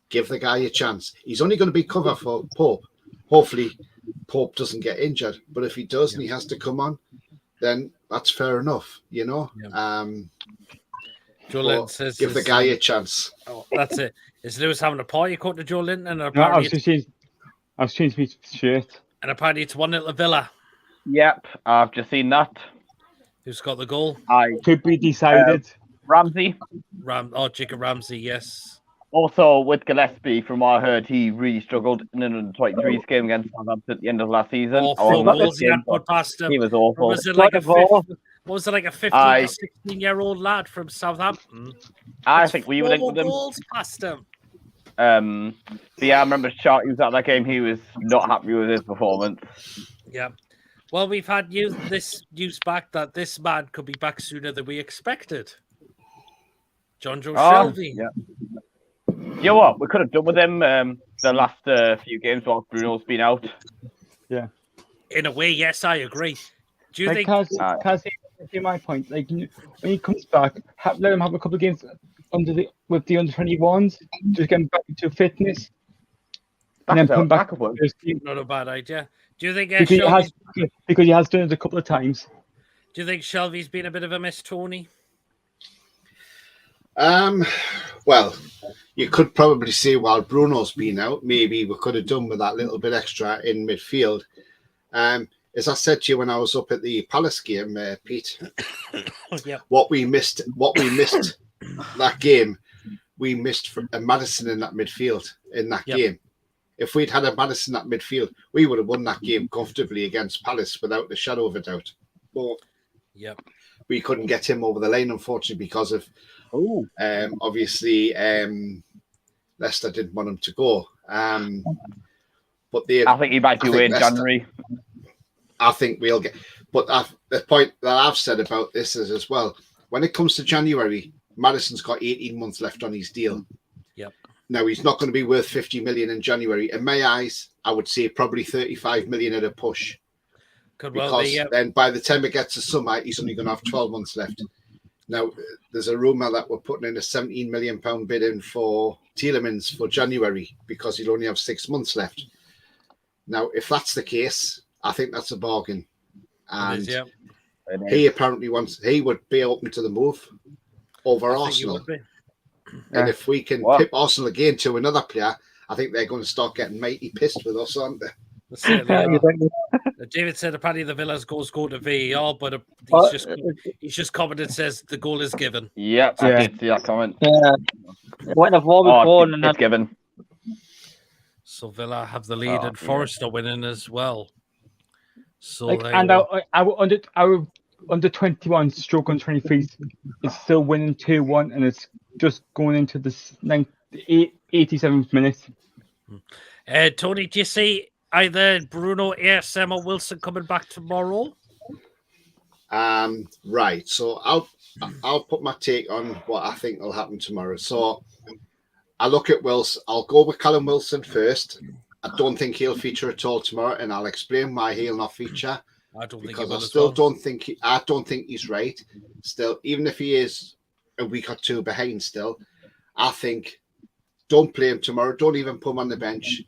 give the guy a chance. He's only going to be cover for Pope. Hopefully, Pope doesn't get injured. But if he does and he has to come on, then that's fair enough, you know. Joe Linton says, give the guy a chance. Oh, that's it. Is Lewis having a party caught to Joe Linton? And apparently I've changed my shirt. And apparently it's 1-0 to Villa. Yep, I've just seen that. Who's got the goal? Could be decided. Ramsey. Jacob Ramsey, yes. Also, with Gillespie, from what I heard, he really struggled in the 23s game against Southampton at the end of last season. Goals he had put past him. He was awful. Was it like a 15 or 16-year-old lad from Southampton? I think we were linked with him. Goals past him. But yeah, I remember Shark. He was at that game. He was not happy with his performance. Yeah. Well, we've had this news back that this man could be back sooner than we expected. John Joe Shelby. Yeah. You know what? We could have done with him the last few games while Bruno's been out. Yeah. In a way, yes, I agree. Do you think? Kaz, see my point. Like when he comes back, let him have a couple of games with the under-21s, just getting back into fitness, and then come back. Not a bad idea. Do you think because he has done it a couple of times? Do you think Shelby's been a bit of a miss, Tony? Well, you could probably say while Bruno's been out, maybe we could have done with that little bit extra in midfield. As I said to you when I was up at the Palace game, Pete, what we missed that game, we missed a Maddison in that midfield in that game. If we'd had a Maddison in that midfield, we would have won that game comfortably against Palace without a shadow of a doubt. But we couldn't get him over the line, unfortunately, because of obviously Leicester didn't want him to go. But I think he might do it in January. I think we'll get. But the point that I've said about this is as well, when it comes to January, Maddison's got 18 months left on his deal. Now, he's not going to be worth 50 million in January. In my eyes, I would say probably 35 million at a push. Because then by the time it gets to summer, he's only going to have 12 months left. Now, there's a rumour that we're putting in a £17 million bid in for Tielemans for January because he'll only have 6 months left. Now, if that's the case, I think that's a bargain. And he apparently he would be open to the move over Arsenal. And if we can pip Arsenal again to another player, I think they're going to start getting mighty pissed with us, aren't they? David said apparently the Villa's goals go to VAR, but he's just commented and says the goal is given. I did see that comment. It went a ball before and it's given. So Villa have the lead and Forest are winning as well. So our under 21 stroke on 23 is still winning 2-1, and it's just going into the 87th minute. Tony, do you see either Bruno, ASM, or Wilson coming back tomorrow? Right. So I'll put my take on what I think will happen tomorrow. So I look at Wilson. I'll go with Callum Wilson first. I don't think he'll feature at all tomorrow, and I'll explain why he'll not feature. I don't think he's right. Still, even if he is a week or two behind, still, I think don't play him tomorrow. Don't even put him on the bench.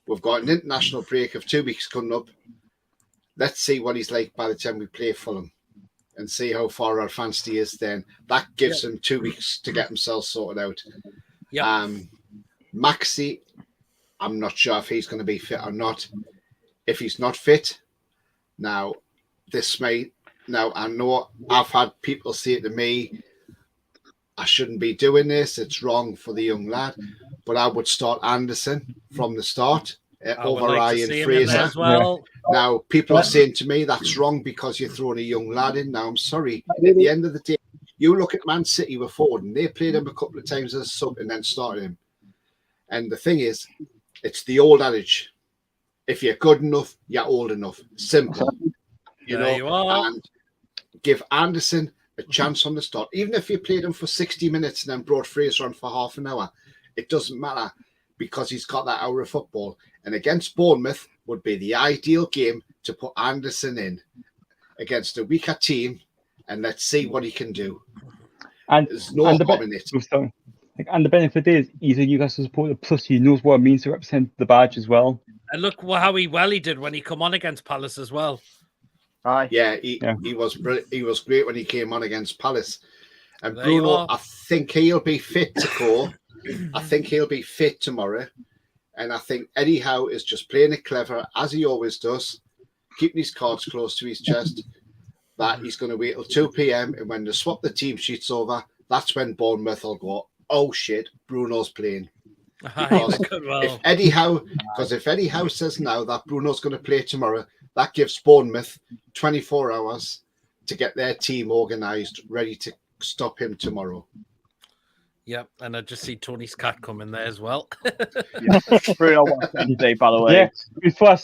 We've got an international break of 2 weeks coming up. Let's see what he's like by the time we play Fulham and see how far advanced he is then. That gives him 2 weeks to get himself sorted out. Maxi, I'm not sure if he's going to be fit or not. If he's not fit, now I know I've had people say to me, I shouldn't be doing this. It's wrong for the young lad. But I would start Anderson from the start over Ryan Fraser. As well. Now, people are saying to me that's wrong because you're throwing a young lad in. Now, I'm sorry. At the end of the day, you look at Man City with Foden. They played him a couple of times as a sub and then started him. And the thing is, it's the old adage. if you're good enough, you're old enough. Simple. You are. And give Anderson a chance on the start. Even if you played him for 60 minutes and then brought Fraser on for half an hour, it doesn't matter because he's got that hour of football. And against Bournemouth would be the ideal game to put Anderson in against a weaker team, and let's see what he can do. And there's no harm in it. And the benefit is he's a Newcastle supporter, plus he knows what it means to represent the badge as well. And look how he did when he come on against Palace as well. Aye. Yeah, he was brilliant. He was great when he came on against Palace. And Bruno, I think he'll be fit to go. I think he'll be fit tomorrow. And I think Eddie Howe is just playing it clever, as he always does, keeping his cards close to his chest, that he's going to wait till 2 p.m. and when they swap the team sheets over, that's when Bournemouth will go, oh shit, Bruno's playing. Because if Eddie Howe says now that Bruno's going to play tomorrow, that gives Bournemouth 24 hours to get their team organised, ready to stop him tomorrow. Yep, and I just see Tony's cat coming there as well. Bruno wants Wednesday, by the way. Yeah, before I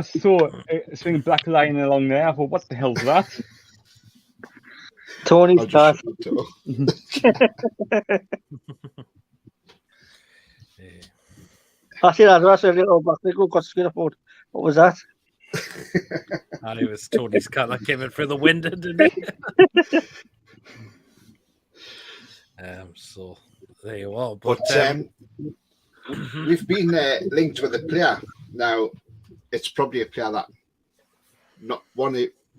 saw a swinging black line along there, I thought, what the hell's that? Tony's cat. I see that. That's a little back. They got scared about. What was that? It was Tony's cat that came in through the window, didn't it? So there you are. But we've been linked with a player. Now, it's probably a player that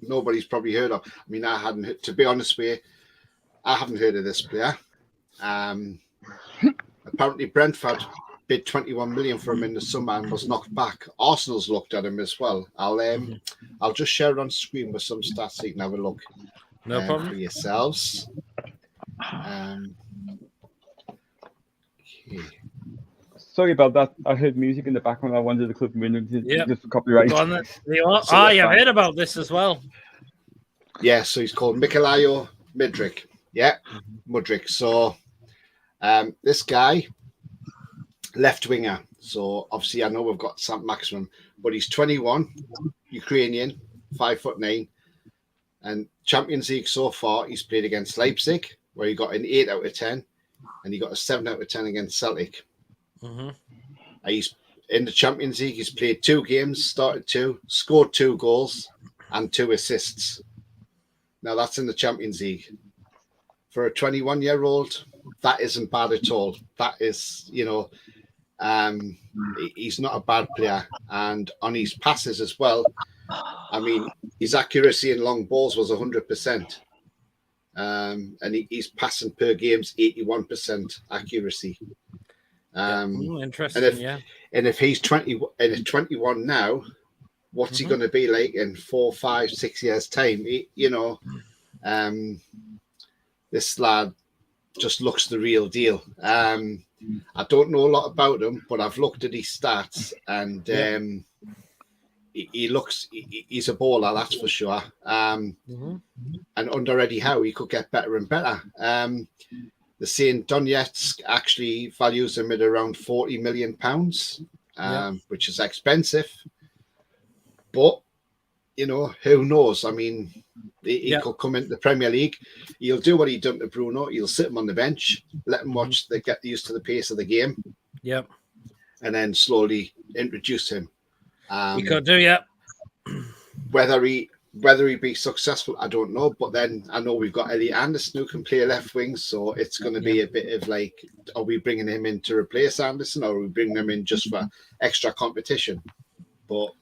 nobody's probably heard of. I mean, I hadn't. To be honest with you, I haven't heard of this player. Apparently, Brentford bid 21 million for him in the summer and was knocked back. Arsenal's looked at him as well. I'll just share it on screen with some stats so you can have a look. No problem for yourselves. Okay. Sorry about that. I heard music in the background. I wanted to clip window just for copyright. I've heard about this as well. Yeah, so he's called Mikhailo Mudryk. Yeah, Mudryk. So this guy, left winger. So obviously I know we've got St. Maximum, but he's 21, Ukrainian, 5'9", and Champions League so far he's played against Leipzig, where he got an 8 out of 10, and he got a 7 out of 10 against Celtic. He's in the Champions League. He's played 2 games, started 2, scored 2 goals and 2 assists. Now that's in the Champions League. For a 21-year-old, that isn't bad at all. That is, he's not a bad player. And on his passes as well, I mean, his accuracy in long balls was 100%. And he's passing per game's 81% accuracy. Interesting, and if he's 21 now, what's he going to be like in 4, 5, 6 years' time? This lad just looks the real deal. I don't know a lot about him, but I've looked at his stats, and he's a baller, that's for sure. And under Eddie Howe, he could get better and better. The saying Donetsk actually values him at around £40 million, which is expensive. But, who knows? I mean, he could come into the Premier League. He'll do what he done to Bruno. He'll sit him on the bench, let him watch, get used to the pace of the game. Yep. And then slowly introduce him. He could do, Whether he be successful, I don't know. But then I know we've got Elliot Anderson who can play left wing, so it's going to be a bit of like, are we bringing him in to replace Anderson, or are we bringing him in just for extra competition? But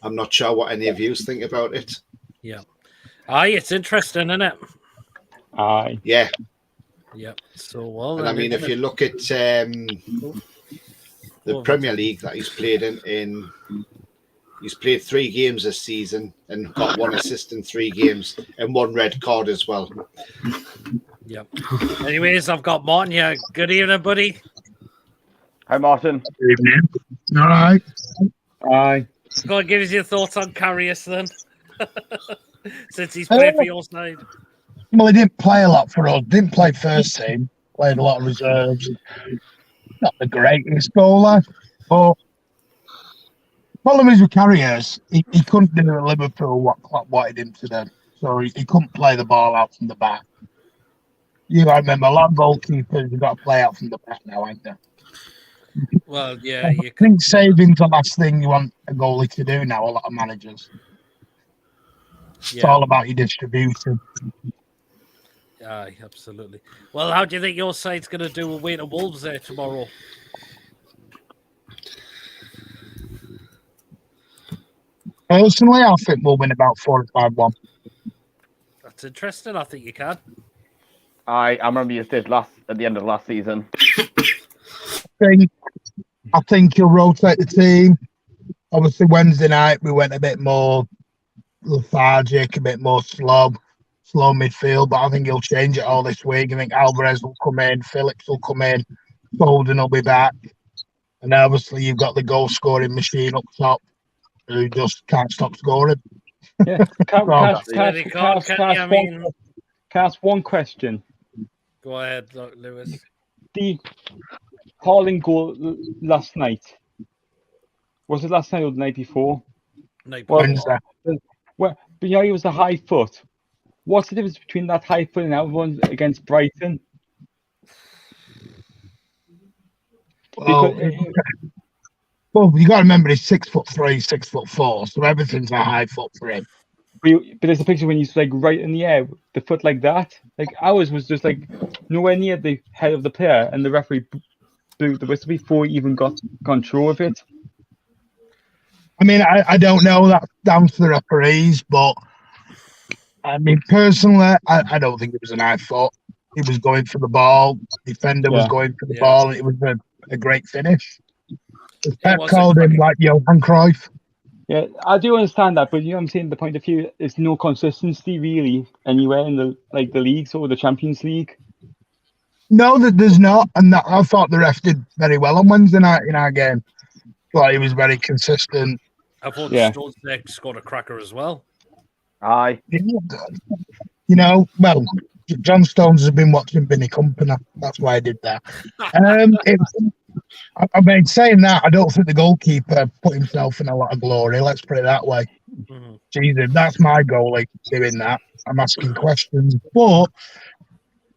I'm not sure what any of you think about it. It's interesting, isn't it? Yeah. So well, and I mean, if you look at the Premier League that he's played in. He's played 3 games this season and got 1 assist in 3 games and 1 red card as well. Anyways, I've got Martin here. Good evening, buddy. Hi, Martin. Good evening. All right. Hi. Go on, give us your thoughts on Karius then. Since he's played for your side. Well, he didn't play a lot for us. Didn't play first team. Played a lot of reserves. Not the greatest bowler, but problem is with Carriers, he couldn't do at Liverpool what Klopp wanted him to do. So he couldn't play the ball out from the back. You got to remember, a lot of goalkeepers have got to play out from the back now, ain't they? Well, yeah. I think saving's the last thing you want a goalie to do now, a lot of managers. It's all about your distribution. Aye, absolutely. Well, how do you think your side's going to do away to Wolves there tomorrow? Personally, I think we'll win about 4 or 5-1. That's interesting. I think you can. I remember you did at the end of last season. I think he'll rotate the team. Obviously, Wednesday night we went a bit more lethargic, a bit more slow midfield. But I think he'll change it all this week. I think Alvarez will come in, Phillips will come in, Foden will be back, and obviously you've got the goal scoring machine up top who just can't stop scoring. Yeah, can I ask one question? Go ahead, Lewis. The Haaland goal last night. Was it last night or the night before? Wednesday. Well, but he was a high foot. What's the difference between that high foot and that one against Brighton? Well, you got to remember he's 6'3", 6'4", so everything's a high foot for him. But there's a picture when he's like right in the air, the foot like that. Like ours was just like nowhere near the head of the player, and the referee blew the whistle before he even got control of it. I mean, I don't know, that down to the referees, but I mean, personally, I don't think it was an high foot. He was going for the ball. The defender was going for the ball, and it was a great finish. Pep called him like Johan Cruyff. Yeah, I do understand that, but you know what I'm saying? The point of view is no consistency really anywhere in the leagues or the Champions League. No, there's not, and I thought the ref did very well on Wednesday night in our game. Well, he was very consistent. I thought Stones scored a cracker as well. Aye. You know, well, John Stones has been watching Binny Company. That's why I did that. I mean, saying that, I don't think the goalkeeper put himself in a lot of glory. Let's put it that way. Mm-hmm. Jesus, that's my goalie doing that. I'm asking questions. But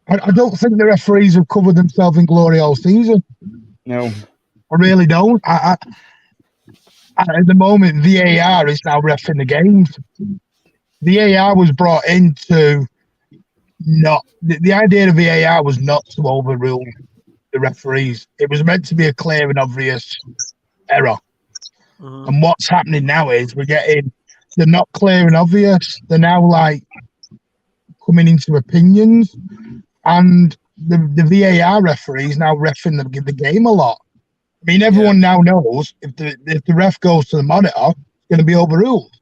I don't think the referees have covered themselves in glory all season. No. I really don't. At the moment, VAR is now reffing the games. VAR was brought in to not... The idea of VAR was not to overrule the referees. It was meant to be a clear and obvious error. Mm-hmm. And what's happening now is they're not clear and obvious. They're now like coming into opinions, and the VAR referees now reffing the game a lot. I mean, everyone now knows if the ref goes to the monitor, it's going to be overruled.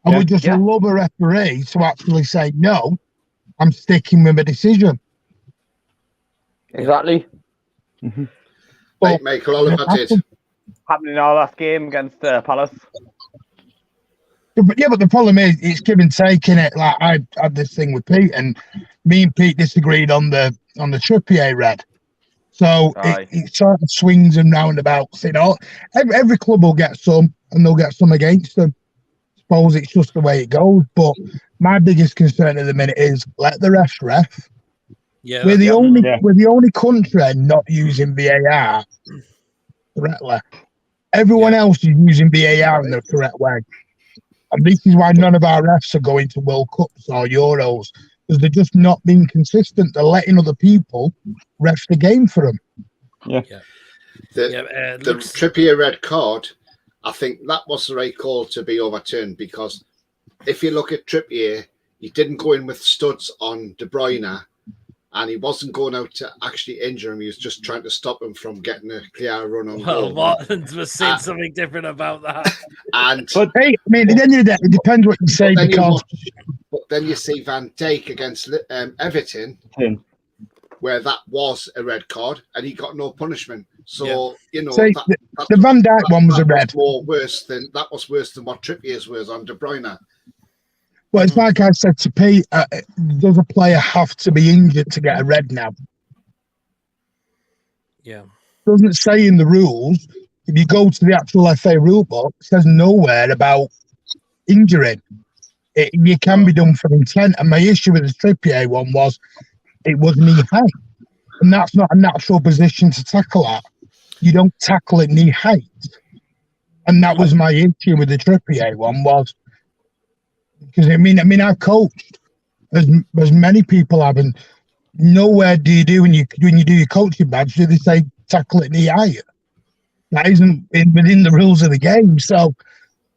I would just love a referee to actually say, no, I'm sticking with my decision. Exactly. Mm-hmm. Michael, all about it. Happening in our last game against Palace. But the problem is it's give and take, innit? Like I had this thing with Pete, and me and Pete disagreed on the Trippier red. So it sort of swings and roundabouts. You know, every club will get some, and they'll get some against them. I suppose it's just the way it goes. But my biggest concern at the minute is let the refs ref. Yeah, we're the only country not using VAR correctly. Everyone else is using VAR in the correct way. And this is why none of our refs are going to World Cups or Euros, because they're just not being consistent. They're letting other people ref the game for them. The Trippier red card, I think that was the right call to be overturned, because if you look at Trippier, he didn't go in with studs on De Bruyne, and he wasn't going out to actually injure him. He was just trying to stop him from getting a clear run on goal. Martins was saying something different about that. But hey, I mean, at the end of the day, it depends what you say. But then you see Van Dijk against Everton, where that was a red card, and he got no punishment. So you know, the Van Dijk one was a red. That was worse than what Trippier's was on De Bruyne. Well, it's like I said to Pete, does a player have to be injured to get a red now? Yeah. Doesn't say in the rules, if you go to the actual FA rulebook, it says nowhere about injuring. You can be done for intent. And my issue with the Trippier one was it was knee height. And that's not a natural position to tackle at. You don't tackle at knee height. And that was my issue with the Trippier one was because I mean I've coached as many people have, and nowhere do you do when you do your coaching badge do they say tackle at knee height. That isn't within the rules of the game. So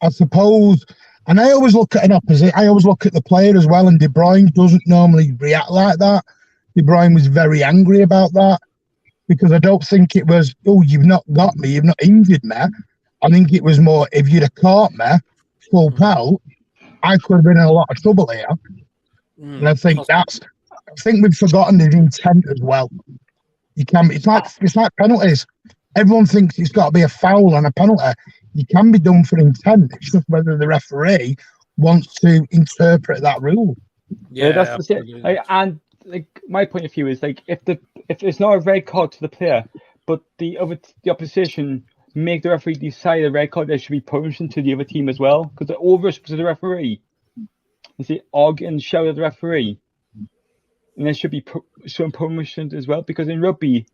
I suppose, and I always look at an opposite. I always look at the player as well, and De Bruyne doesn't normally react like that. De Bruyne was very angry about that because I don't think it was, oh, you've not got me, you've not injured me. I think it was more, if you'd have caught me full out, I could have been in a lot of trouble here. And I think we've forgotten his intent as well. You can, it's like penalties. Everyone thinks it's got to be a foul and a penalty. You can be done for intent. It's just whether the referee wants to interpret that rule. Yeah, that's it. And like my point of view is like if it's not a red card to the player, but the opposition make the referee decide a red card, there should be punishment to the other team as well, because the over to the referee. You see, argue and shout at the referee, and there should be some punishment as well. Because in rugby,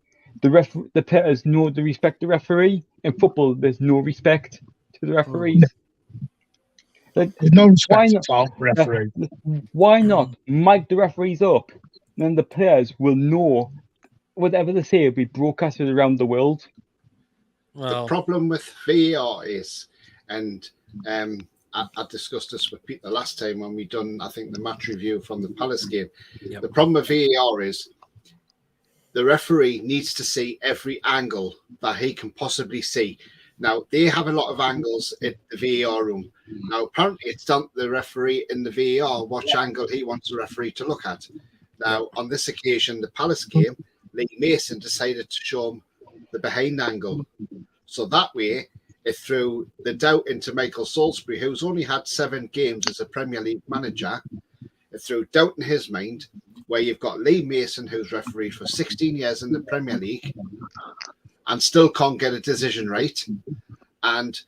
the players know to respect the referee. In football, there's no respect to the referees. Like, there's no respect at all, referee. Why not mic the referees up? Then the players will know whatever they say will be broadcasted around the world. Well, the problem with VAR is, and I discussed this with Pete the last time when we done, I think, the match review from the Palace game. Yep. The problem with VAR is the referee needs to see every angle that he can possibly see. Now, they have a lot of angles in the VAR room. Now, apparently, it's down to the referee in the VAR which angle he wants the referee to look at. Now, on this occasion, the Palace game, Lee Mason decided to show him the behind angle. So that way, it threw the doubt into Michael Salisbury, who's only had 7 games as a Premier League manager. It threw doubt in his mind, where you've got Lee Mason, who's refereed for 16 years in the Premier League and still can't get a decision right. And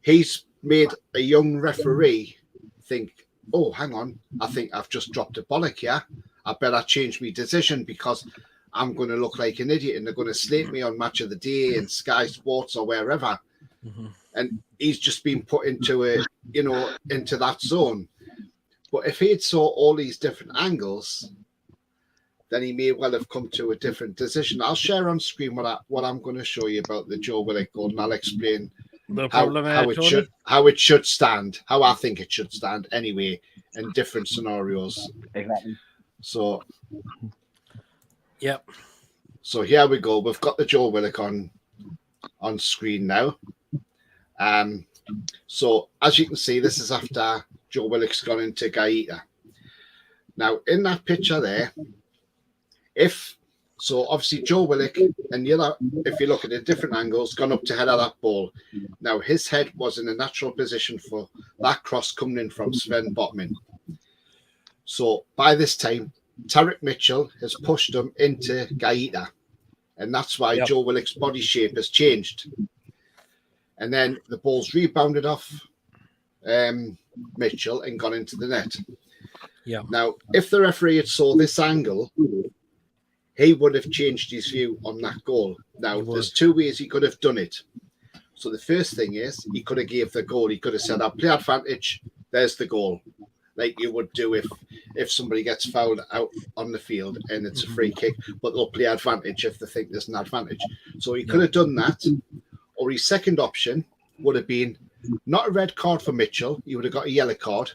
he's made a young referee think, oh, hang on, I think I've just dropped a bollock here. I better change my decision because I'm going to look like an idiot and they're going to slate me on Match of the Day and Sky Sports or wherever. Mm-hmm. And he's just been put into into that zone. But if he'd saw all these different angles, then he may well have come to a different decision. I'll share on screen what I'm going to show you about the Joe Willock goal, and I'll explain how it should stand, how I think it should stand anyway in different scenarios. Exactly. So, yep. So here we go. We've got the Joe Willock on screen now. So as you can see, this is after Joe Willock's gone into Gaeta. Now, in that picture there, obviously Joe Willock, and if you look at the different angles, gone up to head of that ball. Now, his head was in a natural position for that cross coming in from Sven Botman. So by this time, Tarek Mitchell has pushed him into Gaeta, and that's why Joe Willock's body shape has changed. And then the ball's rebounded off Mitchell and gone into the net. Yeah. Now, if the referee had saw this angle, he would have changed his view on that goal. Now, there's 2 ways he could have done it. So the first thing is he could have gave the goal. He could have said, I'll play advantage. There's the goal. Like you would do if somebody gets fouled out on the field and it's a free kick, but they'll play advantage if they think there's an advantage. So he could have done that. Or his second option would have been not a red card for Mitchell. He would have got a yellow card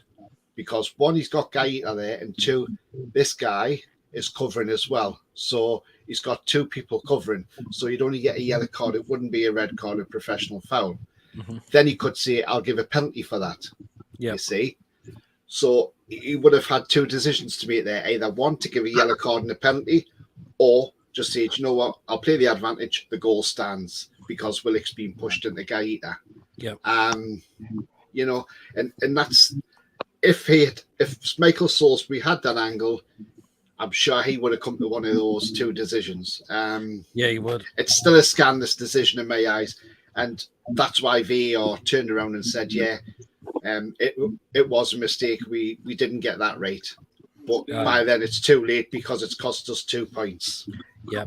because 1, he's got Gaeta there, and 2, this guy is covering as well. So he's got 2 people covering. So you'd only get a yellow card. It wouldn't be a red card, a professional foul. Mm-hmm. Then he could say, I'll give a penalty for that. Yeah. You see? So he would have had 2 decisions to make there. Either 1, to give a yellow card and a penalty, or just say, you know what, I'll play the advantage. The goal stands because Willock's been pushed into Gaeta. Yeah. And that's if Michael Salisbury had that angle, I'm sure he would have come to one of those 2 decisions. Yeah, he would. It's still a scandalous decision in my eyes. and that's why VAR turned around and said, yeah, it was a mistake. We didn't get that right. But by then it's too late because it's cost us 2 points. Yeah,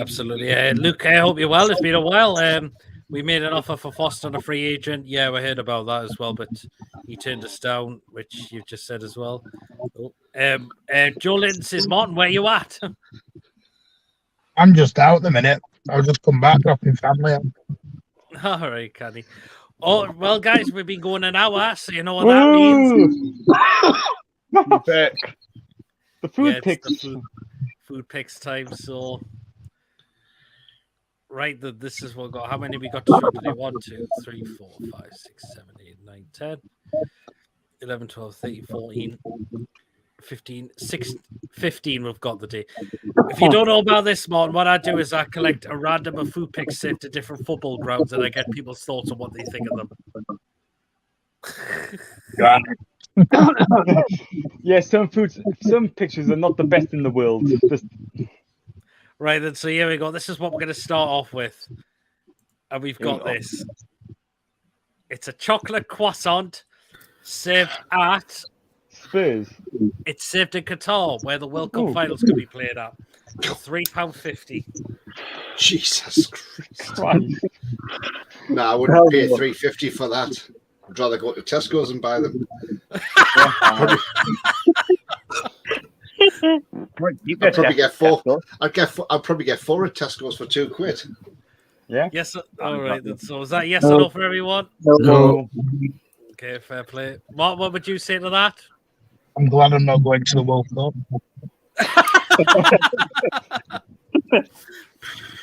absolutely. Luke, I hope you're well. It's been a while. We made an offer for Foster on a free agent. Yeah, we heard about that as well, but he turned us down, which you've just said as well. Joe Linton says, Martin, where you at? I'm just out at the minute. I'll just come back dropping family. All right, Canny. Oh, well, guys, we've been going an hour, so you know what that means. The food picks. Food picks time, so... Right, this is what we got. How many we got to show today? 1, 2, 3, 4, 5, 6, 7, 8, 9, 10, 11, 12, 13, 14, 15, 16, 15 we've got the day. If you don't know about this, Martin, what I do is I collect a random of food picks saved to different football grounds and I get people's thoughts on what they think of them. Yeah, some pictures are not the best in the world. Right, then, so here we go. This is what we're going to start off with. And we've got this. It's a chocolate croissant served at... Spurs. It's served in Qatar, where the World Cup finals could be played at. £3.50. Jesus Christ. No, I wouldn't pay $3.50 for that. I'd rather go to Tesco's and buy them. I'd probably get four. I'd probably get 4 at Tesco's for £2. Yeah. Yes. All right. Then. So is that yes or no for everyone? No. Okay. Fair play. What would you say to that? I'm glad I'm not going to the World Cup.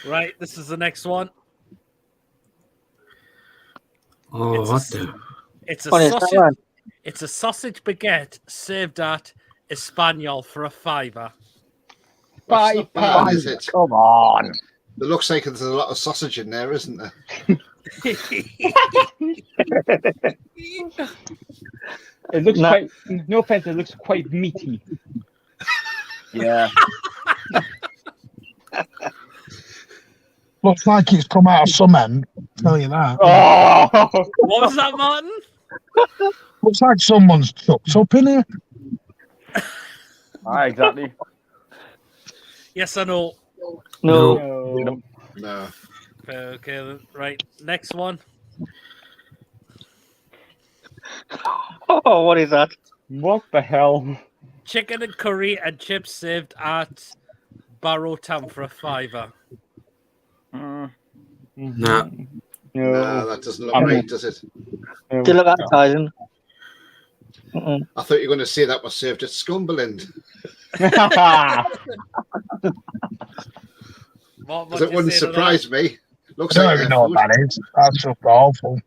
Right. This is the next one. Oh, what the? It's a sausage. It's a sausage baguette served at Espanol for a £5. That's not bad, is it? Come on. It looks like there's a lot of sausage in there, isn't there? It looks quite, no offense, it looks quite meaty. Yeah. Looks like it's come out of some end. Tell you that. Oh! What was that, Martin? Looks like someone's chucked up in here. Exactly. Yes or no? No. Okay, right. Next one. Oh, what is that? What the hell? Chicken and curry and chips served at Barrow Town for a £5. Nah. No, that doesn't look right, does it? They look appetizing. I thought you were going to say that was served at Scumberland. Because it wouldn't surprise me. Looks I don't like even know what that is. That's just awful.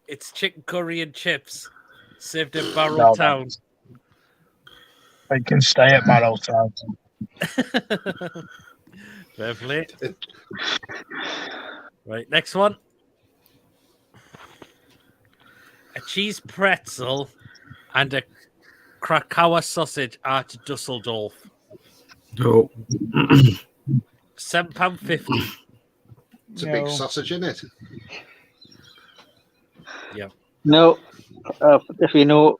It's chicken curry and chips served at Barrow Town. They can stay at Barrow Town. Fair play. Right, next one. A cheese pretzel and a Krakauer sausage at Dusseldorf. No. £7.50. It's a big sausage, isn't it? Yeah. No. If you know.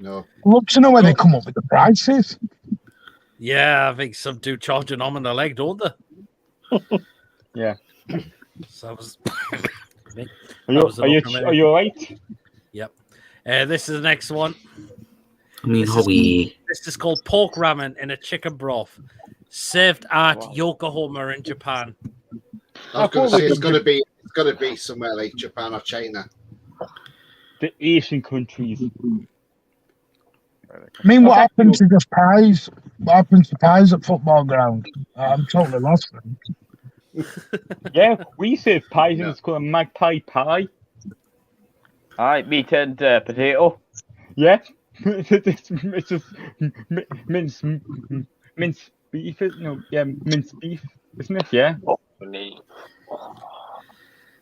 No. Love to know where they come up with the prices. Yeah, I think some do charge an arm and a leg, don't they? Yeah. So that was... Are you all right? Yep. This is the next one. I mean, This is called pork ramen in a chicken broth, served at Yokohama in Japan. I was going to say it's got to be somewhere like Japan or China. The Asian countries. I mean, what happened to just pies? What happened to pies at football ground? I'm totally lost. Yeah, we serve pies and it's called a magpie pie. Meat and potato. Yeah, it's just mince beef. Mince beef, isn't it? Yeah.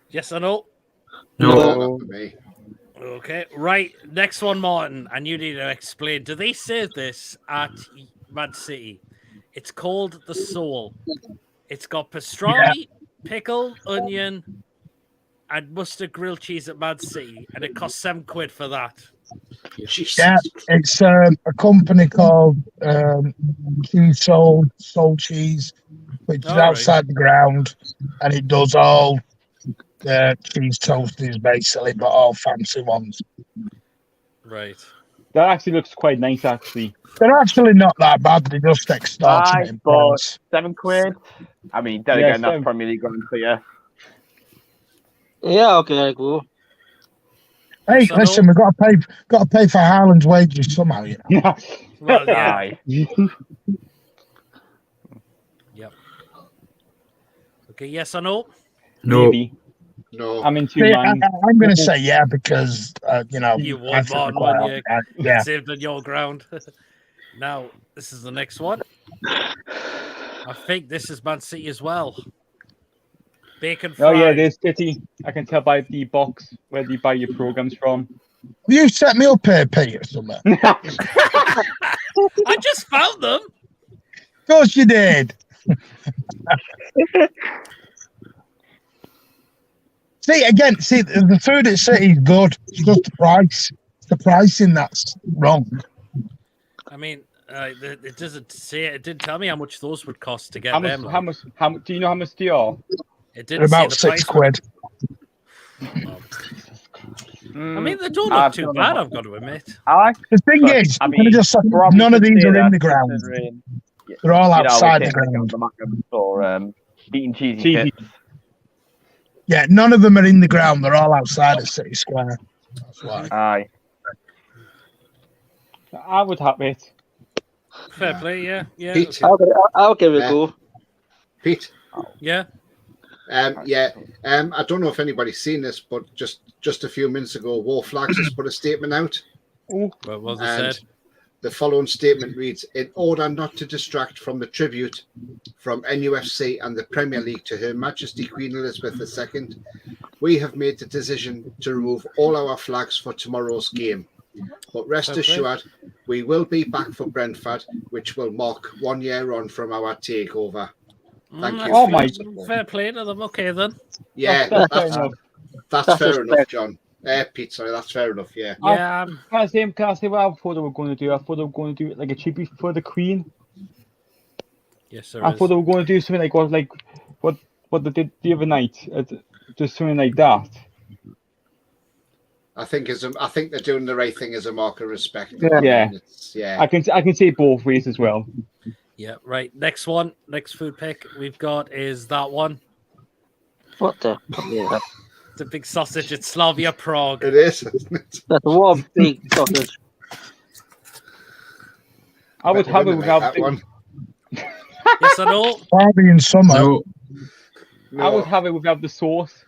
Yes or no? No, not for me. Okay, right. Next one, Martin, and you need to explain. Do they serve this at Man City? It's called the Soul. It's got pastrami, pickle, onion, had mustard grilled cheese at Man City, and it cost £7 for that. Jesus. Yeah, it's a company called King Soul Cheese, which is All right. outside the ground, and it does all cheese toasties basically, but all fancy ones. Right. That actually looks quite nice, actually. They're actually not that bad. They're just extortionate in but price. £7. I mean, then again, that's Premier League going for you. Yeah, okay, I go. Hey, listen, we've got to pay for Haaland's wages somehow, you know. Well, yeah. Aye. Yep. Okay, yes or no? No. Maybe. No. I'm in two See, minds. I'm going to say yeah because you know You I won think one quite when you yeah. saved on your ground. Now, this is the next one. I think this is Man City as well. Bacon Oh fries. yeah, there's City. I can tell by the box where you buy your programs from. You set me up here, Pete, or something. I just found them. Of course you did. See, the food at City is good. It's just the price. It's the pricing that's wrong. I mean, it doesn't say. It didn't tell me how much those would cost to get How them. much? Do you know how much they are? It They're didn't say about the £6. price. I mean, they don't look too bad, I've got to admit. The thing is, I I'm mean, gonna just say, none of these are in the ground. They're all outside the ground. Or eating cheesy pips. Yeah, none of them are in the ground. They're all outside at City Square. That's why. Aye. I would have it. Fair play, yeah. Pete. I'll give it a go. Pete. Yeah. I don't know if anybody's seen this, but just a few minutes ago, War Flags has put a statement out. What was it said? The following statement reads: in order not to distract from the tribute from NUFC and the Premier League to Her Majesty Queen Elizabeth II, we have made the decision to remove all our flags for tomorrow's game. But rest assured, we will be back for Brentford, which will mark 1 year on from our takeover. Thank you. Oh my! Fair play to them. Okay then. Yeah, that's fair enough, John. Pete, sorry, that's fair enough. Yeah. Yeah. Can I say what I thought they were going to do? I thought they were going to do like a tribute for the Queen. Yes, sir. I thought they were going to do something what they did the other night, just something like that. I think they're doing the right thing as a mark of respect. Yeah. Yeah. I can say both ways as well. Yeah, right. Next food pick we've got is that one. What the? Yeah. The big sausage at Slavia Prague. It is, isn't it? That's one big sausage. I would have it without that one. Yes or no? Barbie in summer. No. I would have it without the sauce.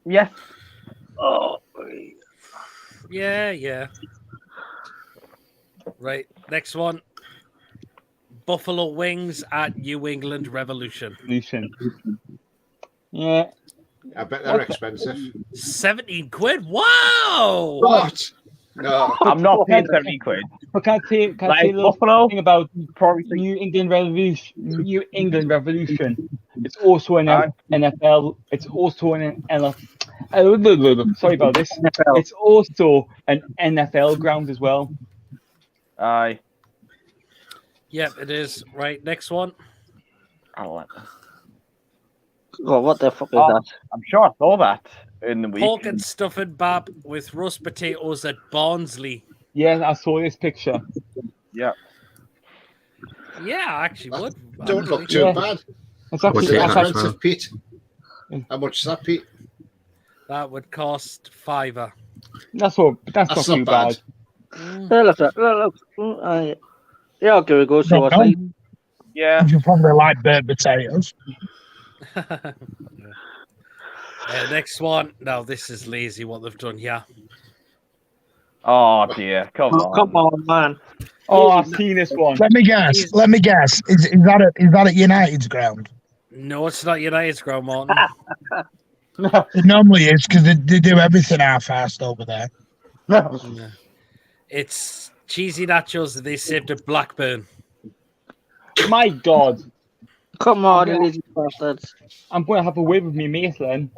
Yes. Oh. Yeah. Right. Next one. Buffalo wings at New England Revolution. Yeah. I bet they're expensive. £17. Wow. What? No. I'm not paying £70. But can I say a little thing about New England Revolution? It's also an NFL. It's also an NFL. Sorry about this. It's also an NFL ground as well. Aye. Yep, it is. Right, next one. Oh, what the fuck is that? I'm sure I saw that in the week. Pork and stuffing bab with roast potatoes at Barnsley. Yeah, I saw this picture. Yeah. Yeah, I actually would. Don't look too bad. It's actually expensive, Pete. How much is that, Pete? That would cost £5. That's not too bad. Look. Yeah, I'll give it a go. So I think. Yeah. You probably like burnt potatoes. Next one. Now, this is lazy what they've done here. Oh dear! Come on, man. Oh, I've seen this one. Let me guess. Is that at United's ground? No, it's not United's ground, Martin. It normally is because they do everything half-assed over there. No. It's cheesy nachos that they saved at Blackburn. My God. Come on, you lazy bastards. I'm going to have a word with me mate then.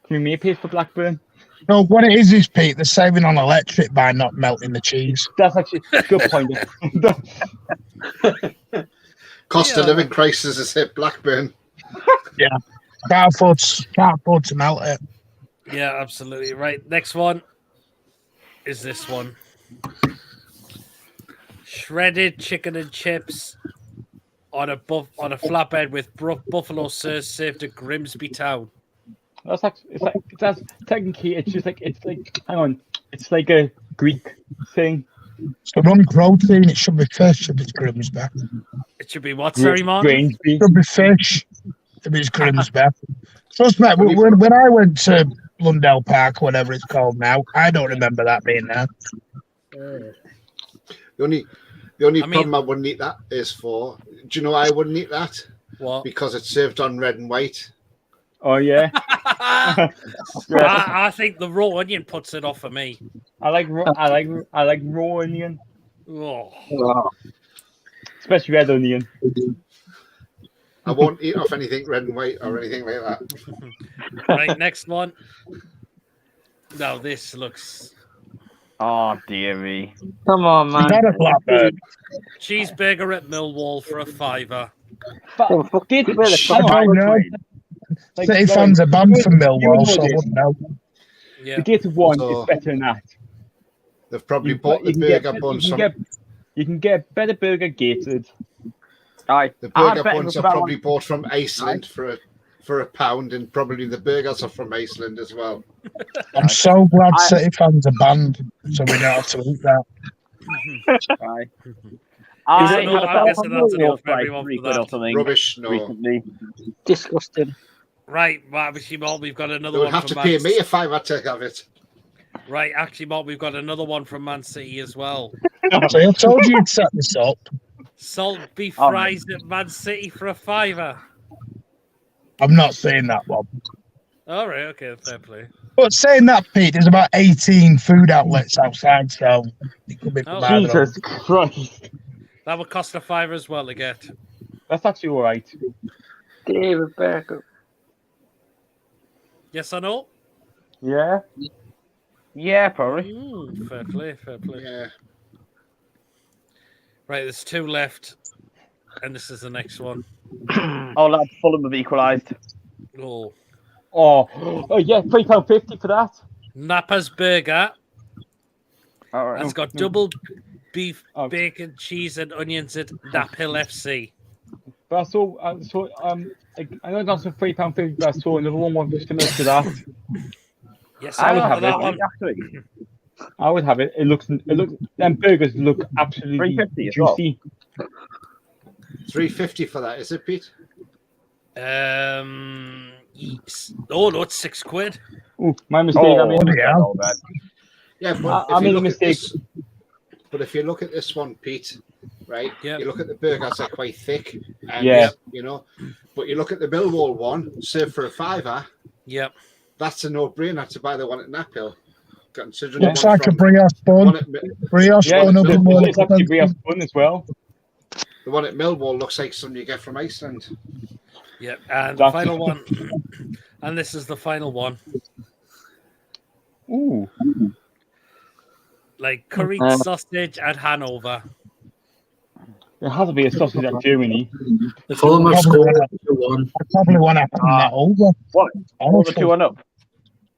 Can we make paste for Blackburn? No, what it is, Pete, they're saving on electric by not melting the cheese. That's actually a good point. Cost of living crisis has hit Blackburn. Yeah. Can't afford to melt it. Yeah, absolutely. Right. Next one is this one. Shredded chicken and chips on a flatbed with buffalo sauce served at Grimsby Town. That's actually, that's technically, it's hang on, it's like a Greek thing. So wrong protein, it should be fish if it's Grimsby. It should be what, sorry, Mark? It should be fish if it's Grimsby. Trust me, when I went to Lundell Park, whatever it's called now, I don't remember that being there. The only problem I wouldn't eat that is for. Do you know why I wouldn't eat that? What? Because it's served on red and white. Oh yeah. I think the raw onion puts it off for me. I like raw onion. Oh. Especially red onion. I won't eat off anything red and white or anything like that. Right, next one. Now this looks. Oh dear me! Come on, man. Not a flatbird. Cheeseburger at Millwall for $5. I don't know. City fans are banned from Millwall, so I wouldn't know. Yeah. The Gator one is better than that. They've probably bought the burger buns from. You can get better burger gated. Aye. The burger buns are probably bought from Iceland for £1, and probably the burgers are from Iceland as well. I'm so glad City fans are banned, so we don't have to eat that. I Is it had not? a I'm belt guessing from that's enough Millwall for for like everyone £3 for that. or something Rubbish, no. recently. Disgusting. Right, actually, Mark, we've got another They one. would have to from pay me a £5 to have it. Right, actually, Mark, we've got another one from Man City as well. So I told you you'd set this up. Salt beef fries at Man City for $5. I'm not saying that, Bob. All right, okay, fair play. But saying that, Pete, there's about 18 food outlets outside, so it could be provided. Jesus Christ. That would cost $5 as well to get. That's actually all right. David Beckham. Yes or no? Yeah. Yeah, probably. Fair play, fair play. Yeah. Right, there's 2 left, and this is the next one. Oh, lads, Fulham have equalised. Oh. Oh yeah, £3.50 for that. Nappa's Burger. All right. It's got double beef, bacon, cheese, and onions at Nap Hill FC. But I know that's for £3.50, but I saw another one similar to that. Yes, I would have that it. one. I would have it. It looks. Them burgers look absolutely $3.50 as well. juicy. $3.50 for that, is it, Pete? Oh no, it's £6. Oh, my mistake. Yeah, but I made a mistake. But if you look at this one, Pete, right? Yep. You look at the burgers; they're quite thick. And, Yeah. You know, but you look at the Millwall one, served for £5. Yep. That's a no-brainer to buy the one at Nap Hill. Considering Looks like a brioche bun. Brioche bun will be more It's actually brioche bun as well. The one at Millwall looks like something you get from Iceland. Yep. And the final one, and this is the final one. Ooh. Like curried sausage at Hanover. There has to be a sausage at Germany. Fulham have scored 2-1. I probably want to have that over. What? All the 2-1 up.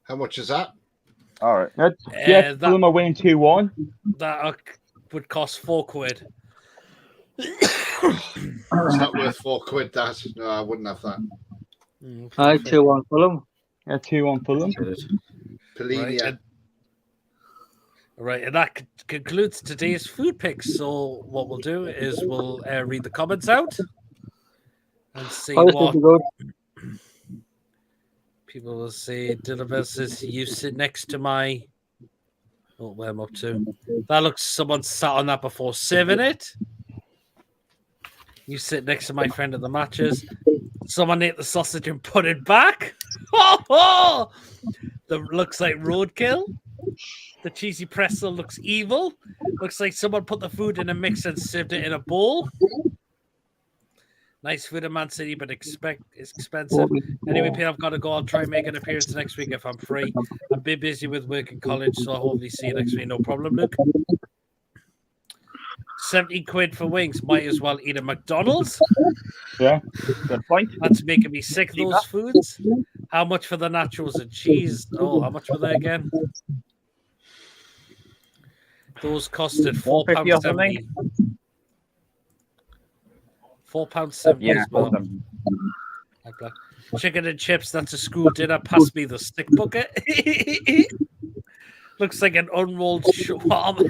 How much is that? All right. Yeah, Fulham are winning 2-1. That would cost £4. It's not worth £4, that. No, I wouldn't have that. I 2-1 Fulham. Yeah, 2-1 Fulham. Polinia. Right, and that concludes today's food picks. So what we'll do is we'll read the comments out and see what people will say. Dylan versus you sit next to my. Oh, where I'm up to. That looks someone sat on that before serving it. You sit next to my friend at the matches. Someone ate the sausage and put it back. That looks like roadkill. The cheesy pretzel looks evil. Looks like someone put the food in a mix and served it in a bowl. Nice food in Man City, but it's expensive. Anyway, Pete, I've got to go. I'll try and make an appearance next week if I'm free. I'm a bit busy with work and college, so I'll hopefully see you next week. No problem, Luke. 70 quid for wings. Might as well eat a McDonald's. Yeah, good point. That's making me sick, those foods. How much for the nachos and cheese? Oh, how much were they again? Those costed £4.70. £4.70 as well. Chicken and chips, that's a school dinner. Pass me the stick bucket. Looks like an unrolled shawarma.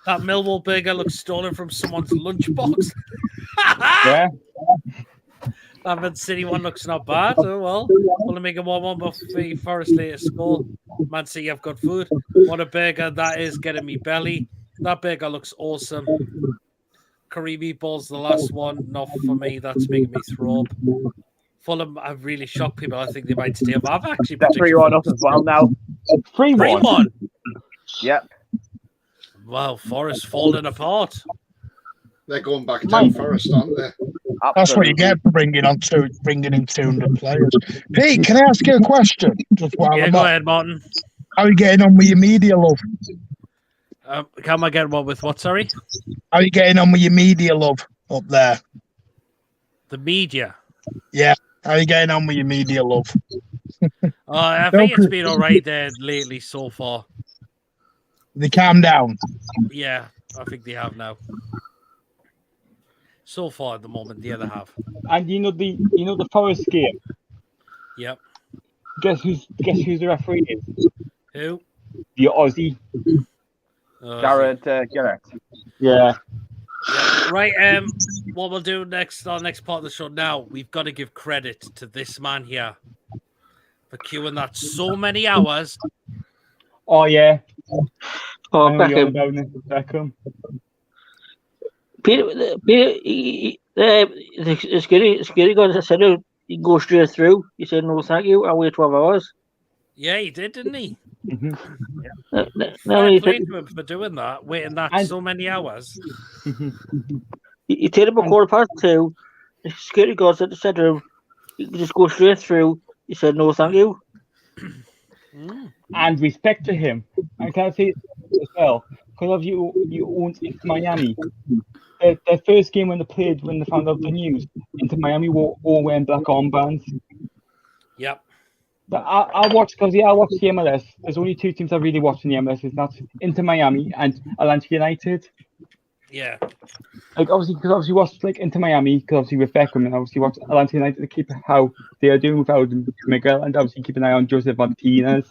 That Millwall burger looks stolen from someone's lunchbox. Yeah. That Man City one looks not bad. Oh, well. We'll make a 1-1 before Forest later score. Man City have got food. What a burger that is, getting me belly. That burger looks awesome. Curry meatballs, the last one. Not for me. That's making me throw up. Fulham, I've really shocked people. I think they might steal. But I've actually predicted 3-1 up as well now. 3-1. Yep. Wow, Forest falling apart. They're going back down Forest, aren't they? That's what you get for bringing in 200 players. Pete, can I ask you a question? Just while go ahead, Martin. How are you getting on with your media, love? Can I get one with what, sorry? How are you getting on with your media, love, up there? The media? Yeah. How are you getting on with your media, love? I think it's been all right there lately so far. They calmed down? Yeah, I think they have now. So far at the moment, the other half. And you know the Forest game? Yep. Guess who's the referee is? Who? The Aussie. Garrett Garrett. Yeah. Right, what we'll do next, our next part of the show now, we've got to give credit to this man here for queuing that so many hours. Oh, yeah. Oh, Beckham. Peter, the scary guy said you can go straight through. He said, no, thank you. I'll wait 12 hours. Yeah, he did, didn't he? Mm-hmm. Fair play to him for doing that, waiting that so many hours. He told him a 2:15. The security guard said to him, you can just go straight through. He said, no, thank you. And respect to him. I can say as well, because of you owned Inter Miami. Their first game when they found out the news, Inter Miami were all wearing black armbands. Yep. But I watch the MLS. There's only two teams I really watch in the MLS. It's not Inter Miami and Atlanta United. Yeah. Like obviously watch like Inter Miami because obviously with Beckham, and obviously watch Atlanta United to keep how they are doing without Miguel, and obviously keep an eye on Joseph Martinez.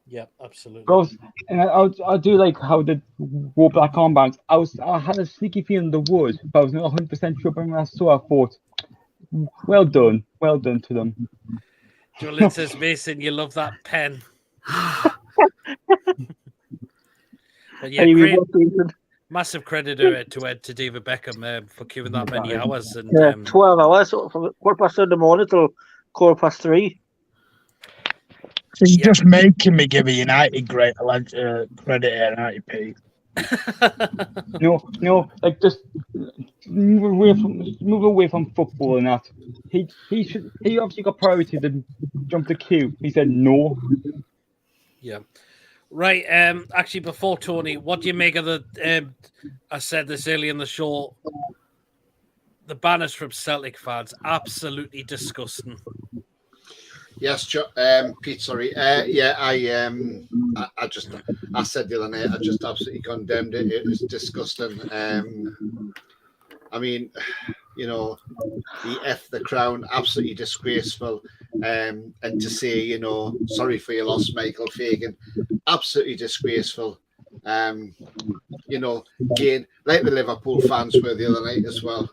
Yeah, absolutely. And I do like how they wore black armbands. I had a sneaky feeling they would, but I was not 100% sure. But when I saw, I thought, well done to them. Julian says, Mason, you love that pen. But yeah, massive credit to David Beckham for queuing that many hours. And 12 hours, from 3:15 in the morning till 3:15. So you're just making me give a United credit here, United Pete. No, like just move away from football and that. He obviously got priority to jump the queue. He said no. Yeah. Right. Actually, before Tony, what do you make of the? I said this earlier in the show. The banners from Celtic fans, absolutely disgusting. Yes, Pete. Sorry. Yeah, I said the other night, I just absolutely condemned it. It was disgusting. I mean, you know, the F the crown, absolutely disgraceful. And to say, you know, sorry for your loss, Michael Fagan, absolutely disgraceful. You know, again, like the Liverpool fans were the other night as well.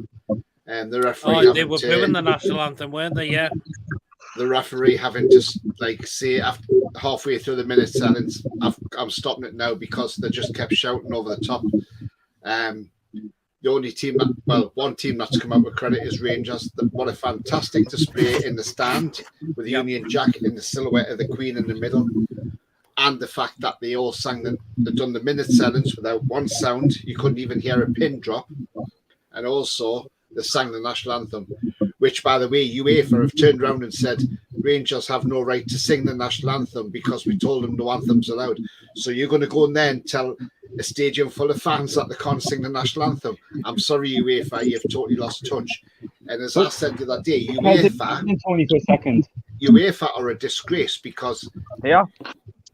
The referee. They were booing the national anthem, weren't they? Yeah. The referee having to say after halfway through the minute silence, I'm stopping it now because they just kept shouting over the top. The only team one team that's come out with credit is Rangers. What a fantastic display in the stand with the Union Jack in the silhouette of the Queen in the middle. And the fact that they all sang they'd done the minute silence without one sound. You couldn't even hear a pin drop. and also they sang the national anthem, which, by the way, UEFA have turned around and said Rangers have no right to sing the national anthem because we told them no anthem's allowed. So you're going to go in there and tell a stadium full of fans that they can't sing the national anthem? I'm sorry, UEFA, you've totally lost touch. And as I said the other day, UEFA are a disgrace because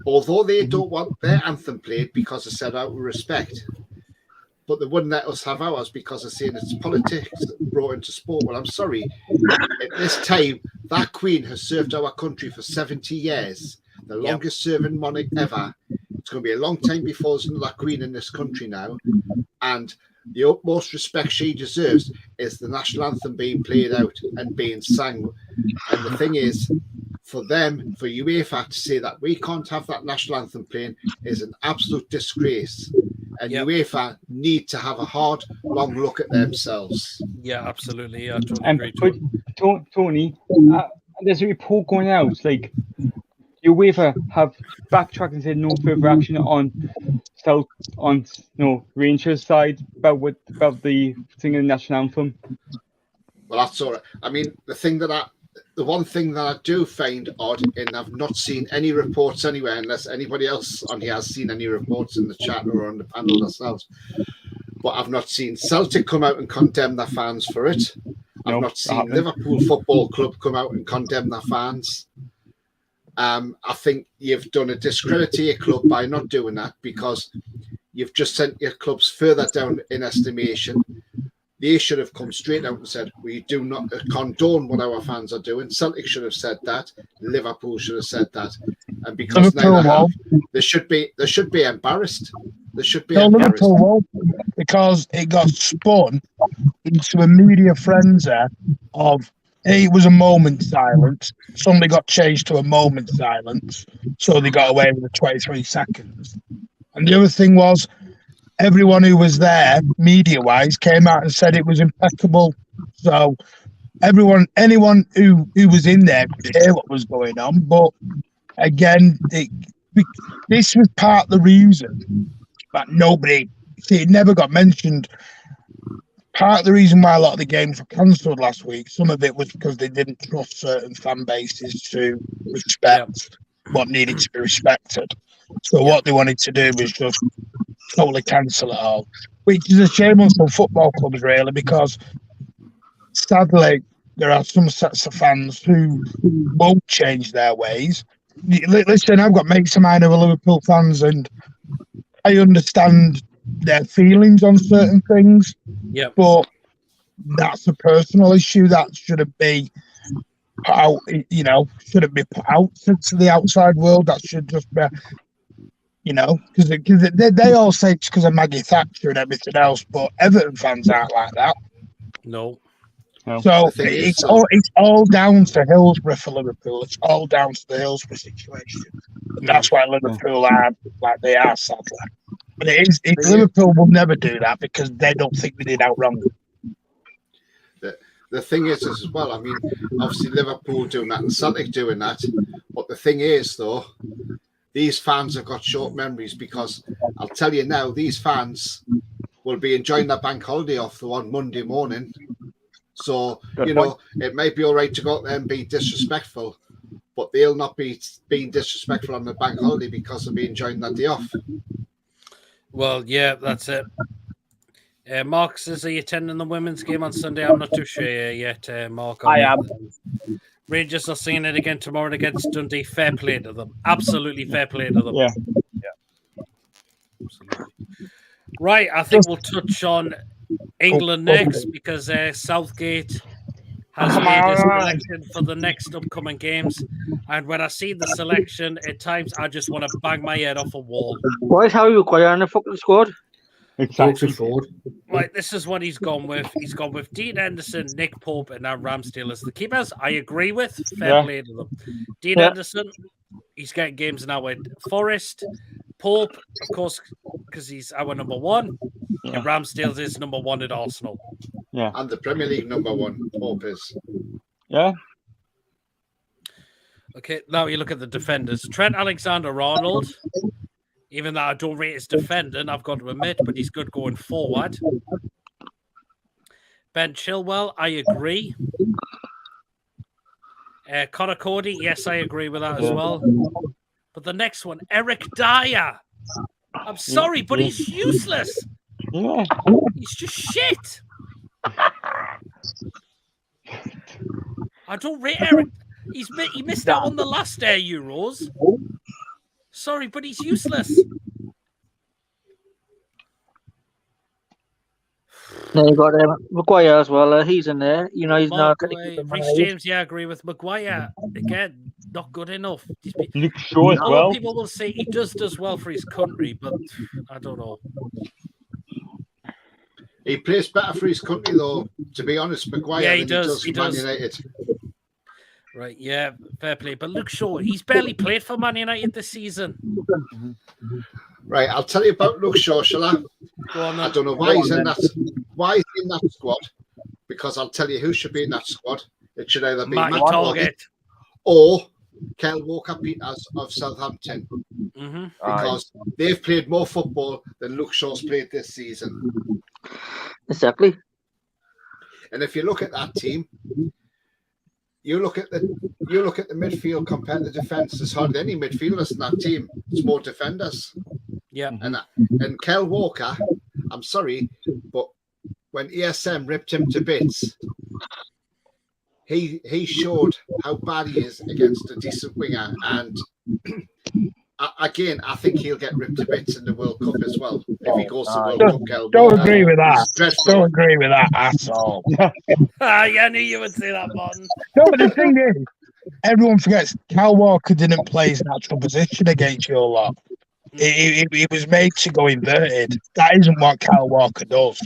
although they don't want their anthem played because they said out of respect, but they wouldn't let us have ours because they're saying it's politics brought into sport. Well, I'm sorry. At this time, that Queen has served our country for 70 years, the longest serving monarch ever. It's going to be a long time before there's another Queen in this country now. And the utmost respect she deserves is the national anthem being played out and being sang. And the thing is, for them, for UEFA to say that we can't have that national anthem playing is an absolute disgrace. And UEFA need to have a hard, long look at themselves. Yeah, absolutely. Yeah, I totally agree. Tony, there's a report going out, like UEFA have backtracked and said no further action on Rangers' side about the singing the national anthem. Well, that's all right. I mean, the one thing that I do find odd, and I've not seen any reports anywhere, unless anybody else on here has seen any reports in the chat or on the panel themselves, but I've not seen Celtic come out and condemn their fans for it. I've not seen Liverpool Football Club come out and condemn their fans. I think you've done a discredit to your club by not doing that because you've just sent your clubs further down in estimation. They should have come straight out and said, we do not condone what our fans are doing. Celtic should have said that. Liverpool should have said that. And because now they have, they should be embarrassed. They should be embarrassed. Liverpool, because it got spun into a media frenzy of, it was a moment silence. Suddenly got changed to a moment silence. So they got away with the 23 seconds. And the other thing was, everyone who was there, media-wise, came out and said it was impeccable. So anyone who was in there could hear what was going on. But again, this was part of the reason that it never got mentioned. Part of the reason why a lot of the games were cancelled last week, some of it was because they didn't trust certain fan bases to respect what needed to be respected. So what they wanted to do was just totally cancel it all, which is a shame on some football clubs, really, because sadly there are some sets of fans who won't change their ways. Listen, I've got mates of mine who are Liverpool fans, and I understand their feelings on certain things. But that's a personal issue that shouldn't be put out. Shouldn't be put out to the outside world. That should just be. Because they all say it's because of Maggie Thatcher and everything else, but Everton fans aren't like that. No. So it's all down to Hillsborough for Liverpool. It's all down to the Hillsborough situation. And that's why Liverpool are like they are, sadly. But Liverpool will never do that because they don't think they did out wrong. The thing is as well, I mean, obviously Liverpool doing that and Celtic doing that. But the thing is, though, these fans have got short memories because I'll tell you now, these fans will be enjoying their bank holiday off on Monday morning. So, it might be all right to go out there and be disrespectful, but they'll not be being disrespectful on the bank holiday because they'll be enjoying that day off. Well, yeah, that's it. Mark says, are you attending the women's game on Sunday? I'm not too sure yet, Mark. I am. Rangers are seeing it again tomorrow against Dundee. Fair play to them. Absolutely fair play to them. Yeah. Absolutely. Right, I think we'll touch on England next because Southgate has made his selection for the next upcoming games. And when I see the selection, at times I just want to bang my head off a wall. Why is Harry Maguire on the fucking squad? Exactly. Right, this is what he's gone with. He's gone with Dean Henderson, Nick Pope, and now Ramsdale as the keepers. I agree with. Fair play to them. Dean Henderson, he's getting games now with Forest. Pope, of course, because he's our number one. Yeah. And Ramsdale is number one at Arsenal. Yeah. And the Premier League number one, Pope is. Yeah. Okay, now you look at the defenders. Trent Alexander-Arnold. Even though I don't rate his defending, I've got to admit, but he's good going forward. Ben Chilwell, I agree. Connor Cody, yes, I agree with that as well. But the next one, Eric Dyer. I'm sorry, but he's useless. Yeah. He's just shit. I don't rate Eric. He missed out on the last Euros. Sorry, but he's useless. Then you got Maguire as well. He's in there. You know, he's not. Reece James, yeah, I agree with Maguire. Again, not good enough. Luke Shaw as well. People will say he does well for his country, but I don't know. He plays better for his country, though. To be honest, Maguire than he does for Man United. Right, yeah, fair play. But Luke Shaw, he's barely played for Man United this season. Right, I'll tell you about Luke Shaw, shall I? Go on, I don't know why he's in that. Why he's in that squad? Because I'll tell you who should be in that squad. It should either be Matt Target or Kyle Walker-Peters of Southampton, because they've played more football than Luke Shaw's played this season. Exactly. And if you look at that team, you look at the midfield compared to defence. There's hardly any midfielders in that team. It's more defenders. Yeah. And Kyle Walker, I'm sorry, but when ESM ripped him to bits, he showed how bad he is against a decent winger. And again, I think he'll get ripped to bits in the World Cup as well. If he goes to World Cup, Kyle don't agree with that. Don't agree with that at all. I knew you would say that, Martin. No, but the thing is, everyone forgets Kyle Walker didn't play his natural position against your lot. He was made to go inverted. That isn't what Kyle Walker does.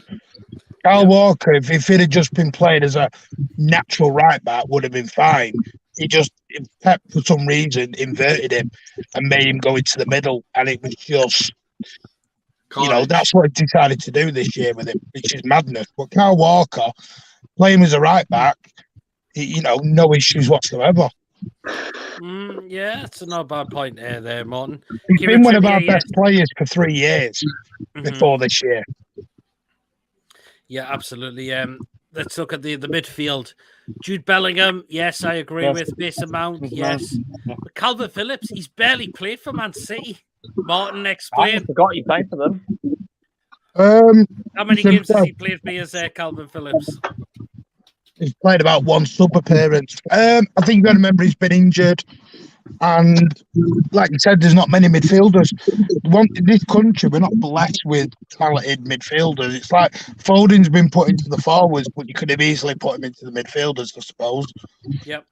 Kyle Walker, if he'd have just been played as a natural right back, would have been fine. Pep, for some reason, inverted him and made him go into the middle, and it was just, that's what he decided to do this year with him, which is madness. But Kyle Walker, playing as a right back, no issues whatsoever. Yeah, it's not a bad point there, Martin. He's been one of our best players for 3 years before this year. Yeah, absolutely. Let's look at the midfield. Jude Bellingham, yes, I agree with. Mason Mount, yes. But Calvin Phillips, he's barely played for Man City. Martin, explain. I forgot he played for them. How many games has he played for as Calvin Phillips? He's played about one sub appearance. I think you've got to remember he's been injured. And like you said, there's not many midfielders. In this country, we're not blessed with talented midfielders. It's like Foden's been put into the forwards, but you could have easily put him into the midfielders, I suppose. Yep.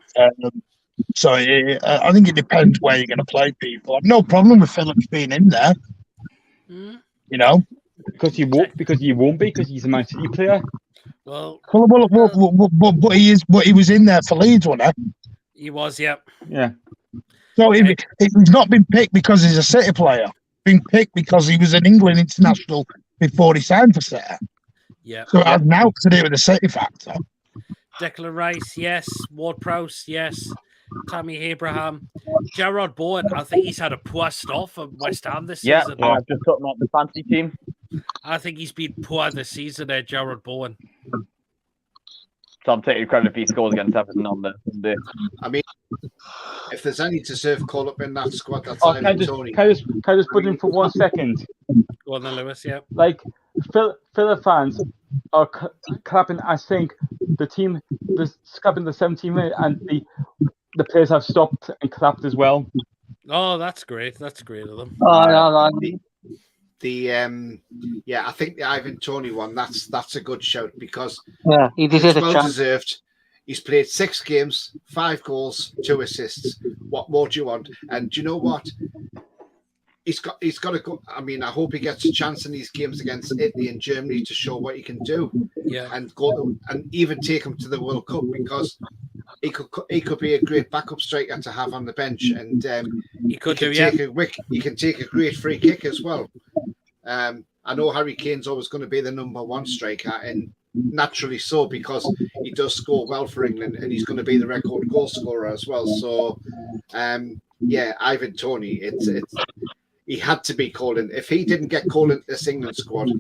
So I think it depends where you're going to play people. I've no problem with Phillips being in there. Because he won't be, because he's a Man City player. But he was in there for Leeds, wasn't he? He was, yeah. Yeah. So he's not been picked because he's a City player. Been picked because he was an England international before he signed for City. Yeah. So it has now to do with the City factor. Declan Rice, yes. Ward-Prowse, yes. Tammy Abraham. Gerard Bowen, I think he's had a poor start for West Ham this season. Yeah, I've just got him off the fantasy team. I think he's been poor this season, Gerard Bowen. So I'm taking credit if he scores against Everton on the Sunday. I mean, if there's any deserved call up in that squad, that's Ivan Toney. Can I just put in for 1 second? Go on then, Lewis, yeah. Like, Villa fans are clapping, I think, the team, clapping the 17 minute, and the players have stopped and clapped as well. Oh, that's great. That's great of them. I think the Ivan Toney one, that's a good shout, because he deserves well deserved. He's played 6 games, 5 goals, 2 assists. What more do you want? And do you know what? He's got to go. I mean, I hope he gets a chance in these games against Italy and Germany to show what he can do. Yeah, and even take him to the World Cup, because he could be a great backup striker to have on the bench, and he can take a great free kick as well. I know Harry Kane's always going to be the number 1 striker, and naturally so, because he does score well for England, and he's going to be the record goal scorer as well. So, Ivan Toney, he had to be called in. If he didn't get called into this England squad,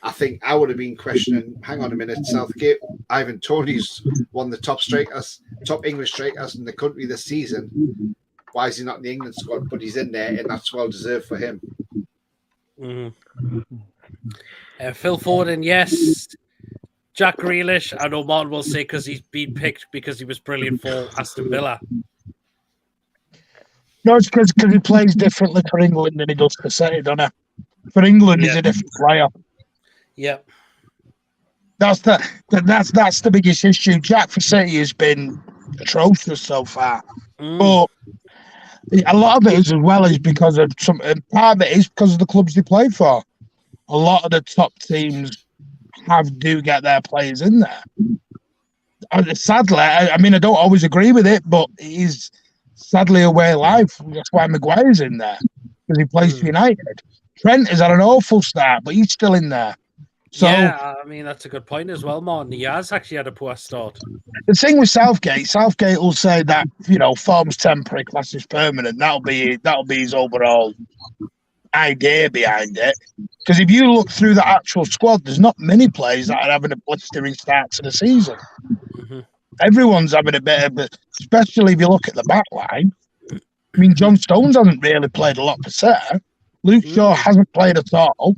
I think I would have been questioning, hang on a minute, Southgate, Ivan Toney's one of the top English strikers in the country this season. Why is he not in the England squad? But he's in there, and that's well deserved for him. Phil Foden, yes. Jack Grealish, I know Martin will say because he's been picked because he was brilliant for Aston Villa. No, it's because he plays differently for England than he does for City, doesn't he? For England, he's a different player. Yep. That's the biggest issue. Jack for City has been atrocious so far. But a lot of it as well is because of part of it is because of the clubs they play for. A lot of the top teams do get their players in there. Sadly, I mean, I don't always agree with it, but he's sadly a way of life. That's why Maguire's in there, because he plays for United. Trent has had an awful start, but he's still in there. So, yeah, I mean, that's a good point as well, Martin. He has actually had a poor start. The thing with Southgate will say that, form's temporary, class is permanent. That'll be his overall idea behind it. Because if you look through the actual squad, there's not many players that are having a blistering start to the season. Everyone's having a bit of it, especially if you look at the back line. I mean, John Stones hasn't really played a lot for City. Luke Shaw hasn't played at all.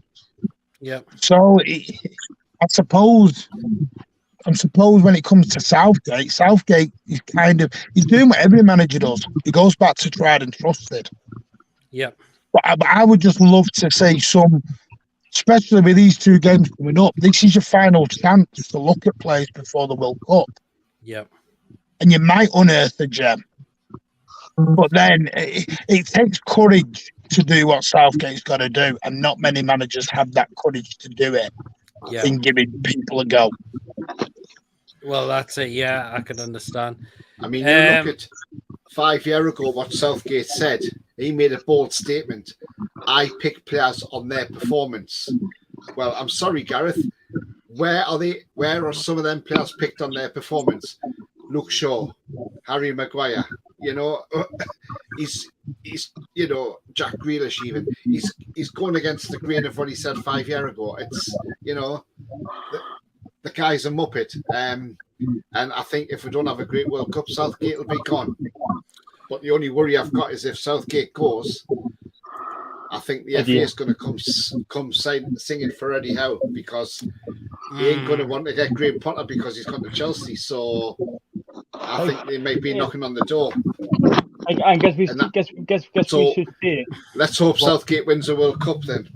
Yeah. So I suppose when it comes to Southgate is he's doing what every manager does. He goes back to tried and trusted. Yeah. But I would just love to see some, especially with these two games coming up, this is your final chance to look at players before the World Cup. Yeah. And you might unearth a gem. But then it takes courage to do what Southgate's got to do, and not many managers have that courage to do it in giving people a go. Well, that's it. Yeah, I can understand. I mean, you look at 5 years ago what Southgate said. He made a bold statement. I pick players on their performance. Well, I'm sorry, Gareth. Where are they? Where are some of them players picked on their performance? Luke Shaw, Harry Maguire. He's Jack Grealish even. He's going against the grain of what he said 5 years ago. It's the guy's a muppet. And I think if we don't have a great World Cup, Southgate will be gone. But the only worry I've got is if Southgate goes, I think the FA is going to come singing for Eddie Howe, because he ain't going to want to get Graham Potter because he's gone to Chelsea. So I think they may be knocking on the door. I guess we should see it. Let's hope Southgate wins the World Cup then.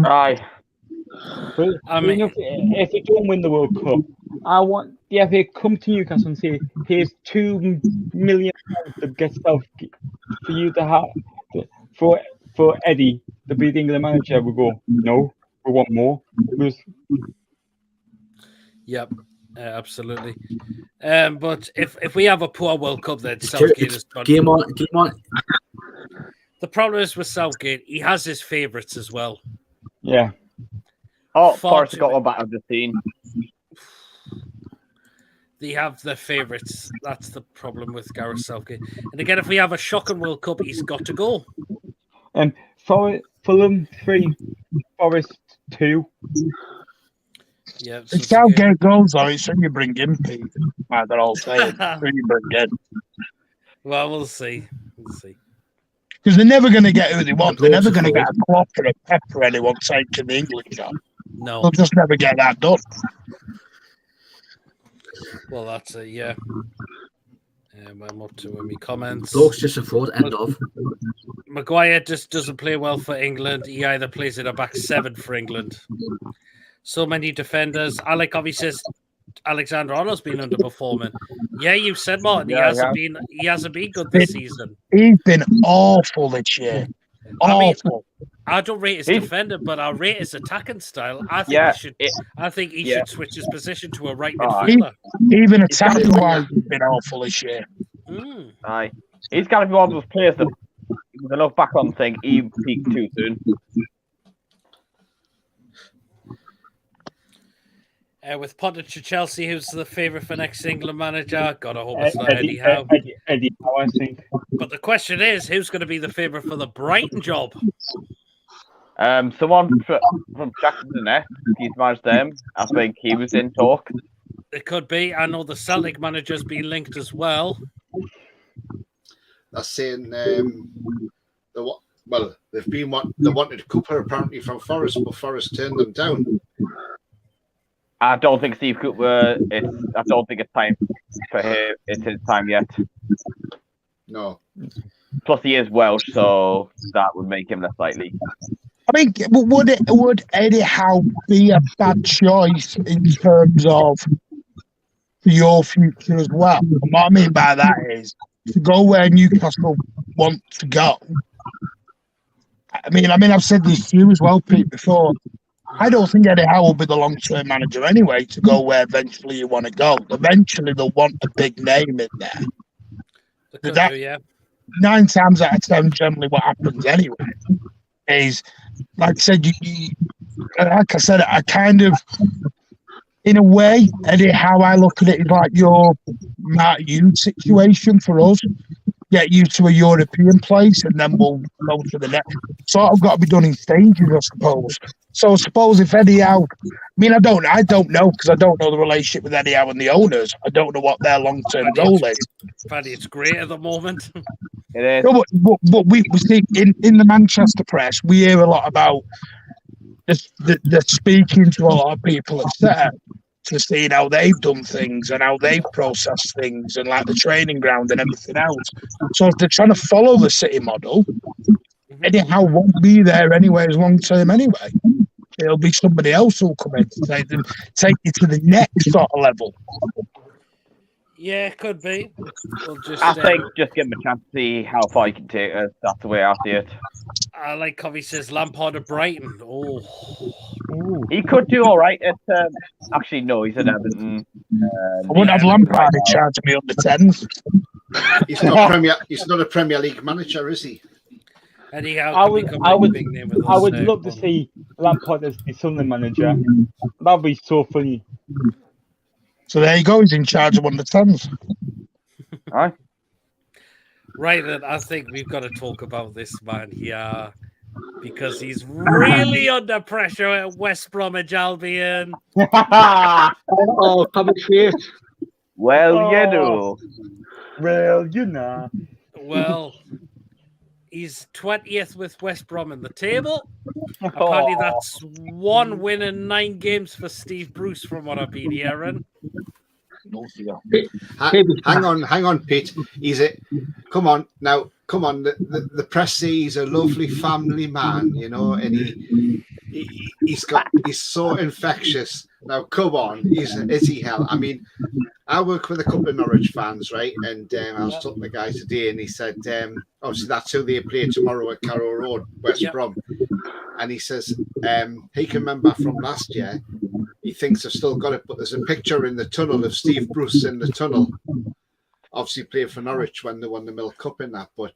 Aye. I mean, if we don't win the World Cup, I want the FA come to Newcastle and say, "Here's £2 million to get Southgate for you to have for Eddie to be the England manager." We go, no, we want more. Yep. Absolutely. But if we have a poor World Cup, then Southgate is gone. Game on. The problem is with Southgate, he has his favourites as well. Yeah. Oh, Forrest got one back of the scene. They have their favourites. That's the problem with Gareth Southgate. And again, if we have a shocking World Cup, he's got to go. And Fulham 3, Forest 2. Yeah, if Southgate goes, though, it's when you bring in Pete. They're all saying, who you bring in. Well, we'll see. Because they're never going to get who they want. They're never going to get a Klopp or a Pep or anyone taking the English job. No. They'll just never get that done. Well, that's it, yeah. I'm up to my comments. Those just a fraud, end of. Maguire just doesn't play well for England. He either plays in a back seven for England. So many defenders. Alec obviously says Alexander-Arnold's been underperforming. Yeah, you said, Martin, he hasn't been good this season. He's been awful this year. Awful. I don't rate his defender, but I rate his attacking style. I think he should switch his position to a right midfielder. Even attacking wise, he's been awful this year. Aye. He's got to be one of those players that, with a look back on thing, he peaked too soon. With Potter to Chelsea, who's the favourite for next England manager? Gotta hope it's not Eddie Howe. Eddie Howe, I think. But the question is, who's going to be the favourite for the Brighton job? Someone from Jackson, he's managed them. I think he was in talk. It could be. I know the Celtic manager's been linked as well. That's saying they've been they wanted Cooper apparently from Forest, but Forest turned them down. I don't think Steve Cooper. I don't think it's time for him. It's his time yet. No. Plus, he is Welsh, so that would make him less likely. I mean, would Eddie Howe be a bad choice in terms of your future as well? And what I mean by that is to go where Newcastle want to go. I mean, I've said this to you as well, Pete, before. I don't think Eddie Howe will be the long-term manager anyway to go where eventually you want to go. Eventually, they'll want a big name in there. 9 times out of 10, generally what happens anyway is, like I said, I kind of, in a way, Eddie, how I look at it is like your Mark Hughes situation for us. Get you to a European place, and then we'll go to the next. Sort of got to be done in stages, I suppose. So I suppose if Eddie Howe, I don't know because I don't know the relationship with Eddie Howe and the owners. I don't know what their long-term goal is. Paddy, it's great at the moment. It is. No, but we see in the Manchester press, we hear a lot about the speaking to a lot of people at set to see how they've done things and how they've processed things and like the training ground and everything else. So if they're trying to follow the City model, Eddie Howe won't be there anyway as long term anyway. It'll be somebody else who'll come in to take you to the next sort of level. Yeah, it could be. I think just give him a chance to see how far he can take us. That's the way I see it. I like how he says Lampard at Brighton. Oh, he could do all right at. Actually, no, he's at Everton. I wouldn't have Lampard in charge of me under 10s. He's not a Premier League manager, is he? Anyhow, I would love to see Lampard as the Sunderland manager. That'd be so funny. So there you go. He's in charge of under 10s. Aye. Right then, I think we've got to talk about this man here because he's really under pressure at West Bromwich Albion. Oh, come here. Well, you know. Well, you know. Well, he's 20th with West Brom in the table. Apparently, that's 1 win in 9 games for Steve Bruce, from what I've been hearing. Hang on, Pete. Come on. The press say he's a lovely family man, and he's so infectious. Now, come on, is he hell? I mean, I work with a couple of Norwich fans, right? And I was talking to the guy today, and he said, obviously that's who they play tomorrow at Carrow Road, West Brom. And he says, he can remember from last year. He thinks I've still got it, but there's a picture in the tunnel of Steve Bruce in the tunnel. Obviously playing for Norwich when they won the Milk Cup in that. But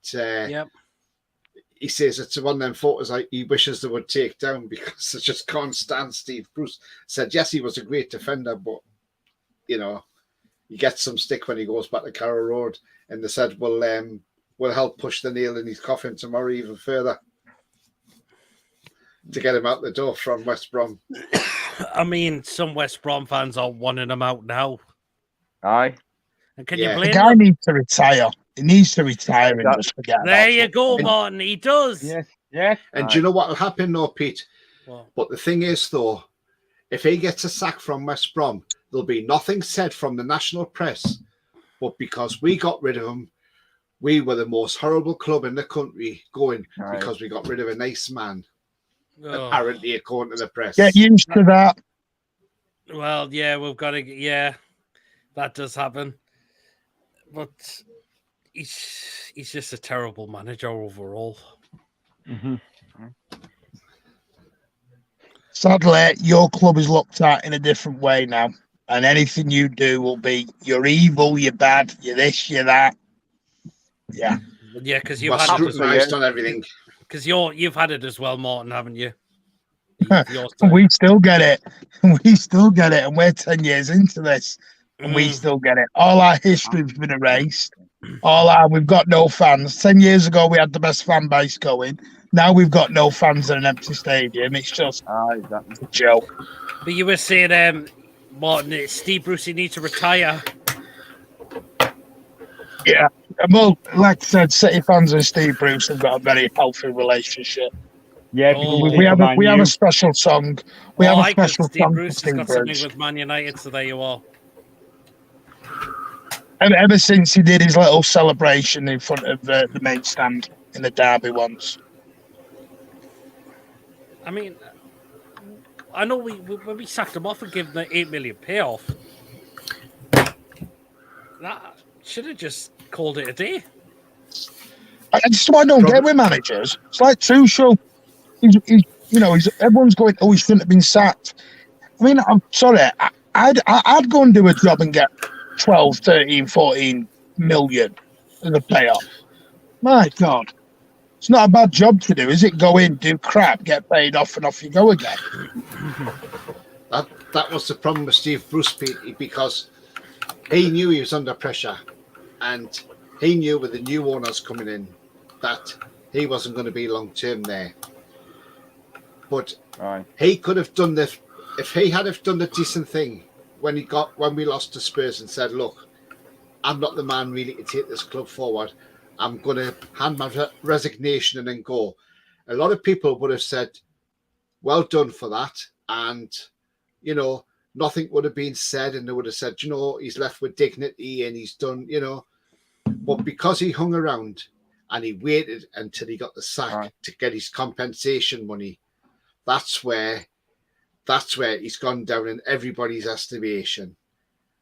he says it's one of them photos he wishes they would take down because they just can't stand Steve Bruce. Said, yes, he was a great defender, but, he gets some stick when he goes back to Carrow Road. And they said, we'll help push the nail in his coffin tomorrow even further to get him out the door from West Brom. I mean, some West Brom fans are wanting him out now. Aye. And can you blame the guy him? needs to retire. He needs to retire and just forget about it. There you go, Martin. He does. Yes. And do you know what will happen, though, Pete? What? But the thing is, though, if he gets a sack from West Brom, there'll be nothing said from the national press. But because we got rid of him, we were the most horrible club in the country because we got rid of a nice man. Oh. Apparently, according to the press. Get used to that. Well, yeah, we've got to. Yeah, that does happen. But he's just a terrible manager overall. Mm-hmm. Sadly, your club is looked at in a different way now. And anything you do will be, you're evil, you're bad, you're this, you're that. Yeah. Yeah, because you've had scrutinized on everything. Because you've had it as well, Martin, haven't you? We still get it. We still get it. And we're 10 years into this. And we still get it. All our history's been erased. We've got no fans. 10 years ago, we had the best fan base going. Now we've got no fans in an empty stadium. It's just exactly. a joke. But you were saying, Martin, Steve Brucey needs to retire. Yeah. Well, like I said, City fans and Steve Bruce have got a very healthy relationship. Yeah, we have a special song. We have a special Steve song Bruce for has Steve got Bruce. something with Man United, so there you are. Ever since he did his little celebration in front of the main stand in the derby once. I mean, I know when we sacked him off and gave him the $8 million payoff, that should have just called it a day. I just what I don't get with managers. It's like Tuchel. Everyone's going, oh, he shouldn't have been sacked. I mean, I'm sorry. I'd go and do a job and get 12, 13, 14 million as a payoff. My God. It's not a bad job to do, is it? Go in, do crap, get paid off, and off you go again. That was the problem with Steve Bruce, because he knew he was under pressure, and he knew with the new owners coming in that he wasn't going to be long term there. But he could have done this if he had have done the decent thing when we lost to Spurs and said, "Look, I'm not the man really to take this club forward. I'm going to hand my resignation and then go." A lot of people would have said, "Well done for that," and nothing would have been said, and they would have said, he's left with dignity and he's done, But because he hung around and he waited until he got the sack to get his compensation money, that's where he's gone down in everybody's estimation.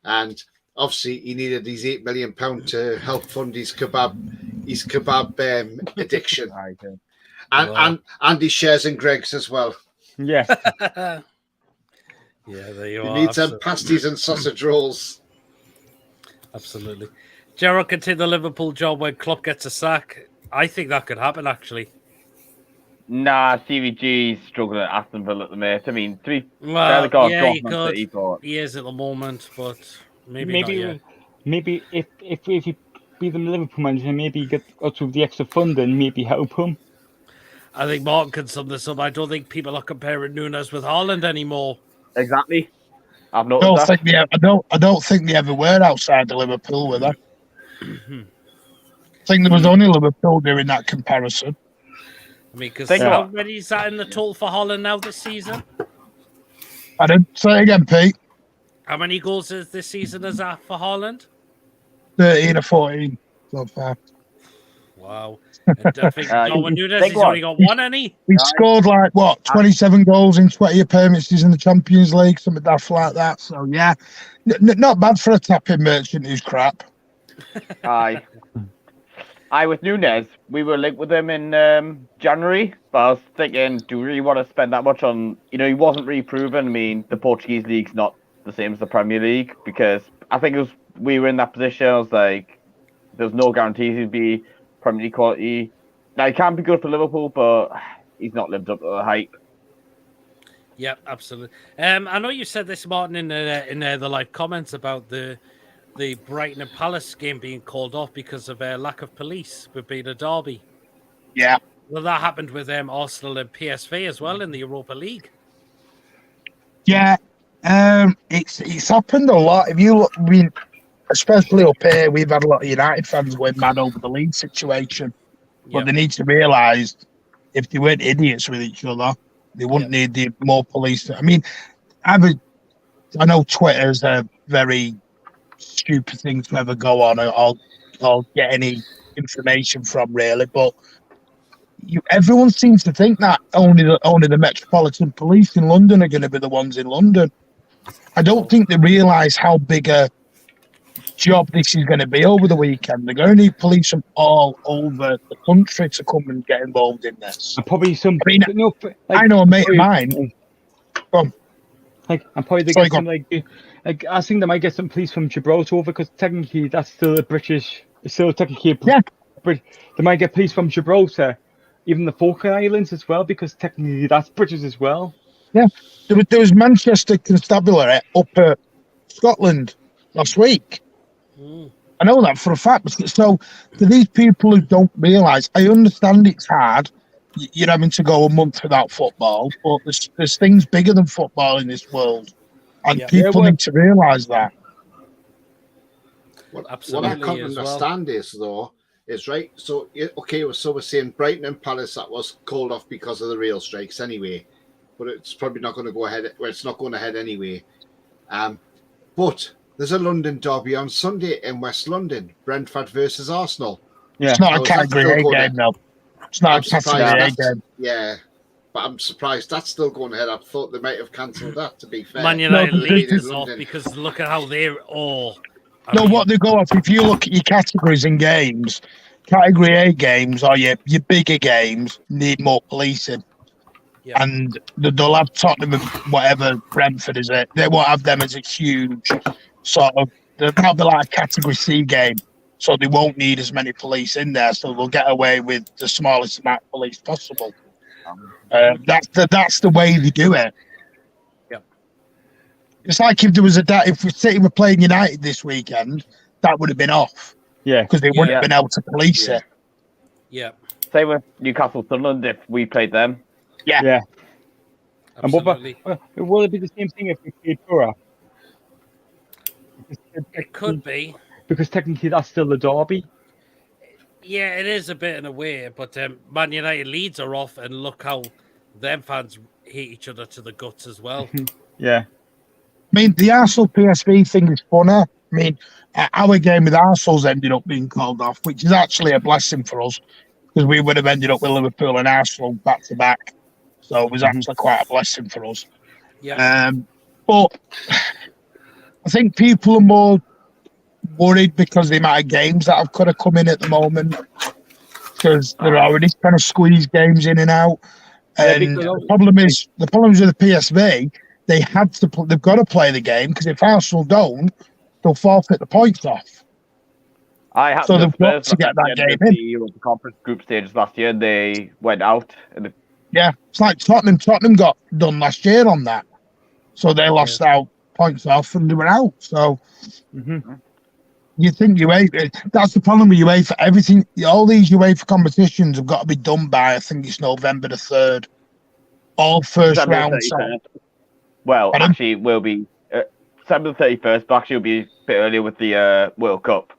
And obviously he needed these £8 million to help fund his kebab addiction. And his shares in Greg's as well. Yeah. Yeah, there you are. You need some pasties and sausage rolls. Absolutely. Gerrard can take the Liverpool job when Klopp gets a sack. I think that could happen, actually. Nah, CVG's struggling at Aston Villa at the minute. I mean, he is at the moment, but maybe not yet. Maybe if he be the Liverpool manager, maybe he get out with the extra funding, maybe help him. I think Martin can sum this up. I don't think people are comparing Nunes with Haaland anymore. Exactly. I've noticed I don't think they ever were outside the Liverpool, were they? I think there was only Liverpool doing that comparison. I mean, because how many is that in the total for Haaland now this season? I didn't say it again, Pete. How many goals is this season is that for Haaland? 13 or 14 so far. Wow. I think Darwin Nunes has only got one, any? He scored 27 goals in 20 appearances in the Champions League, something daft like that. So, yeah, not bad for a tapping merchant who's crap. Aye, with Nunes, we were linked with him in January, but I was thinking, do we really want to spend that much on, he wasn't really proven. I mean, the Portuguese league's not the same as the Premier League, because I think we were in that position. I was like, there's no guarantees he'd be Premier League quality. Now, he can be good for Liverpool, but he's not lived up to the hype. Yeah, absolutely. I know you said this, Martin, in the live comments about the Brighton and Palace game being called off because of lack of police with being a derby. Yeah. Well, that happened with Arsenal and PSV as well in the Europa League. Yeah, it's happened a lot. If you look, especially up here, we've had a lot of United fans going mad over the league situation. But they need to realise if they weren't idiots with each other, they wouldn't need the more police. I mean, I know Twitter's a very stupid thing to ever go on or get any information from, really, but everyone seems to think that only the Metropolitan Police in London are going to be the ones in London. I don't think they realise how big a job this is going to be over the weekend. They're going to need police from all over the country to come and get involved in this. And probably some. I know a mate of mine. I'm probably they get some I think they might get some police from Gibraltar over, because technically that's still a British. It's still technically They might get police from Gibraltar, even the Falkland Islands as well, because technically that's British as well. Yeah, there was Manchester Constabulary up at Scotland last week. I know that for a fact. So to these people who don't realise, I understand it's hard you're having to go a month without football, but there's things bigger than football in this world, and people need to realise that. What I can't understand is right. So okay, so we're saying Brighton and Palace that was called off because of the rail strikes anyway, but it's probably not going to go ahead. Well, it's not going ahead anyway. But there's a London derby on Sunday in West London, Brentford versus Arsenal. Yeah, it's not a category A game, no. It's not a category A game. Yeah, but I'm surprised that's still going ahead. I thought they might have cancelled that. To be fair, Man United leads off because look at how they're all. What they go off, if you look at your categories in games, category A games or your bigger games need more policing. Yeah. And they'll have Tottenham and whatever Brentford is it. They won't have them as a huge sort of, that'll be like a category C game. So they won't need as many police in there. So they'll get away with the smallest amount of police possible. That's the way they do it. It's like if there was if City were playing United this weekend, that would have been off. Yeah. Because they wouldn't have been able to police it. Yeah. Same with Newcastle Sunderland if we played them. Yeah. Yeah. Absolutely. And will it be the same thing if we played Borough? It could be. Because technically that's still the derby. Yeah, it is a bit in a way, but Man United Leeds are off, and look how them fans hate each other to the guts as well. Yeah. I mean, the Arsenal PSV thing is funny. I mean, our game with Arsenal's ended up being called off, which is actually a blessing for us because we would have ended up with Liverpool and Arsenal back to back. So it was actually quite a blessing for us. Yeah. But I think people are more worried because the amount of games that have could have come in at the moment because they're already kind of squeeze games in and out. And the problem is with the PSV. They've got to play the game because if Arsenal don't, they'll forfeit the points off. So they've got to get that game in. The conference group stages last year, they went out. Yeah, it's like Tottenham. Tottenham got done last year on that, so they lost out points off and they were out. So you think UEFA? That's the problem with UEFA. Everything, all these UEFA competitions have got to be done by I think it's November the 3rd. All first round. Well, actually, it will be December the 31st, but actually, it'll be a bit earlier with the World Cup.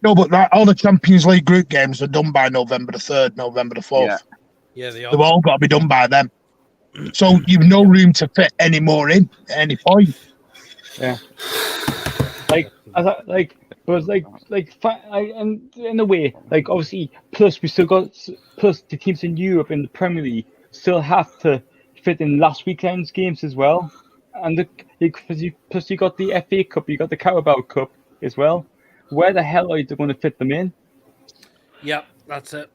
No, but all the Champions League group games are done by November the 3rd, November the 4th. Yeah, they are. They've all got to be done by then. So you've no room to fit any more in at any point. Yeah. And in a way, obviously, plus the teams in Europe in the Premier League still have to fit in last weekend's games as well, and plus you got the FA Cup, you got the Carabao Cup as well. Where the hell are you going to fit them in? Yeah, that's it.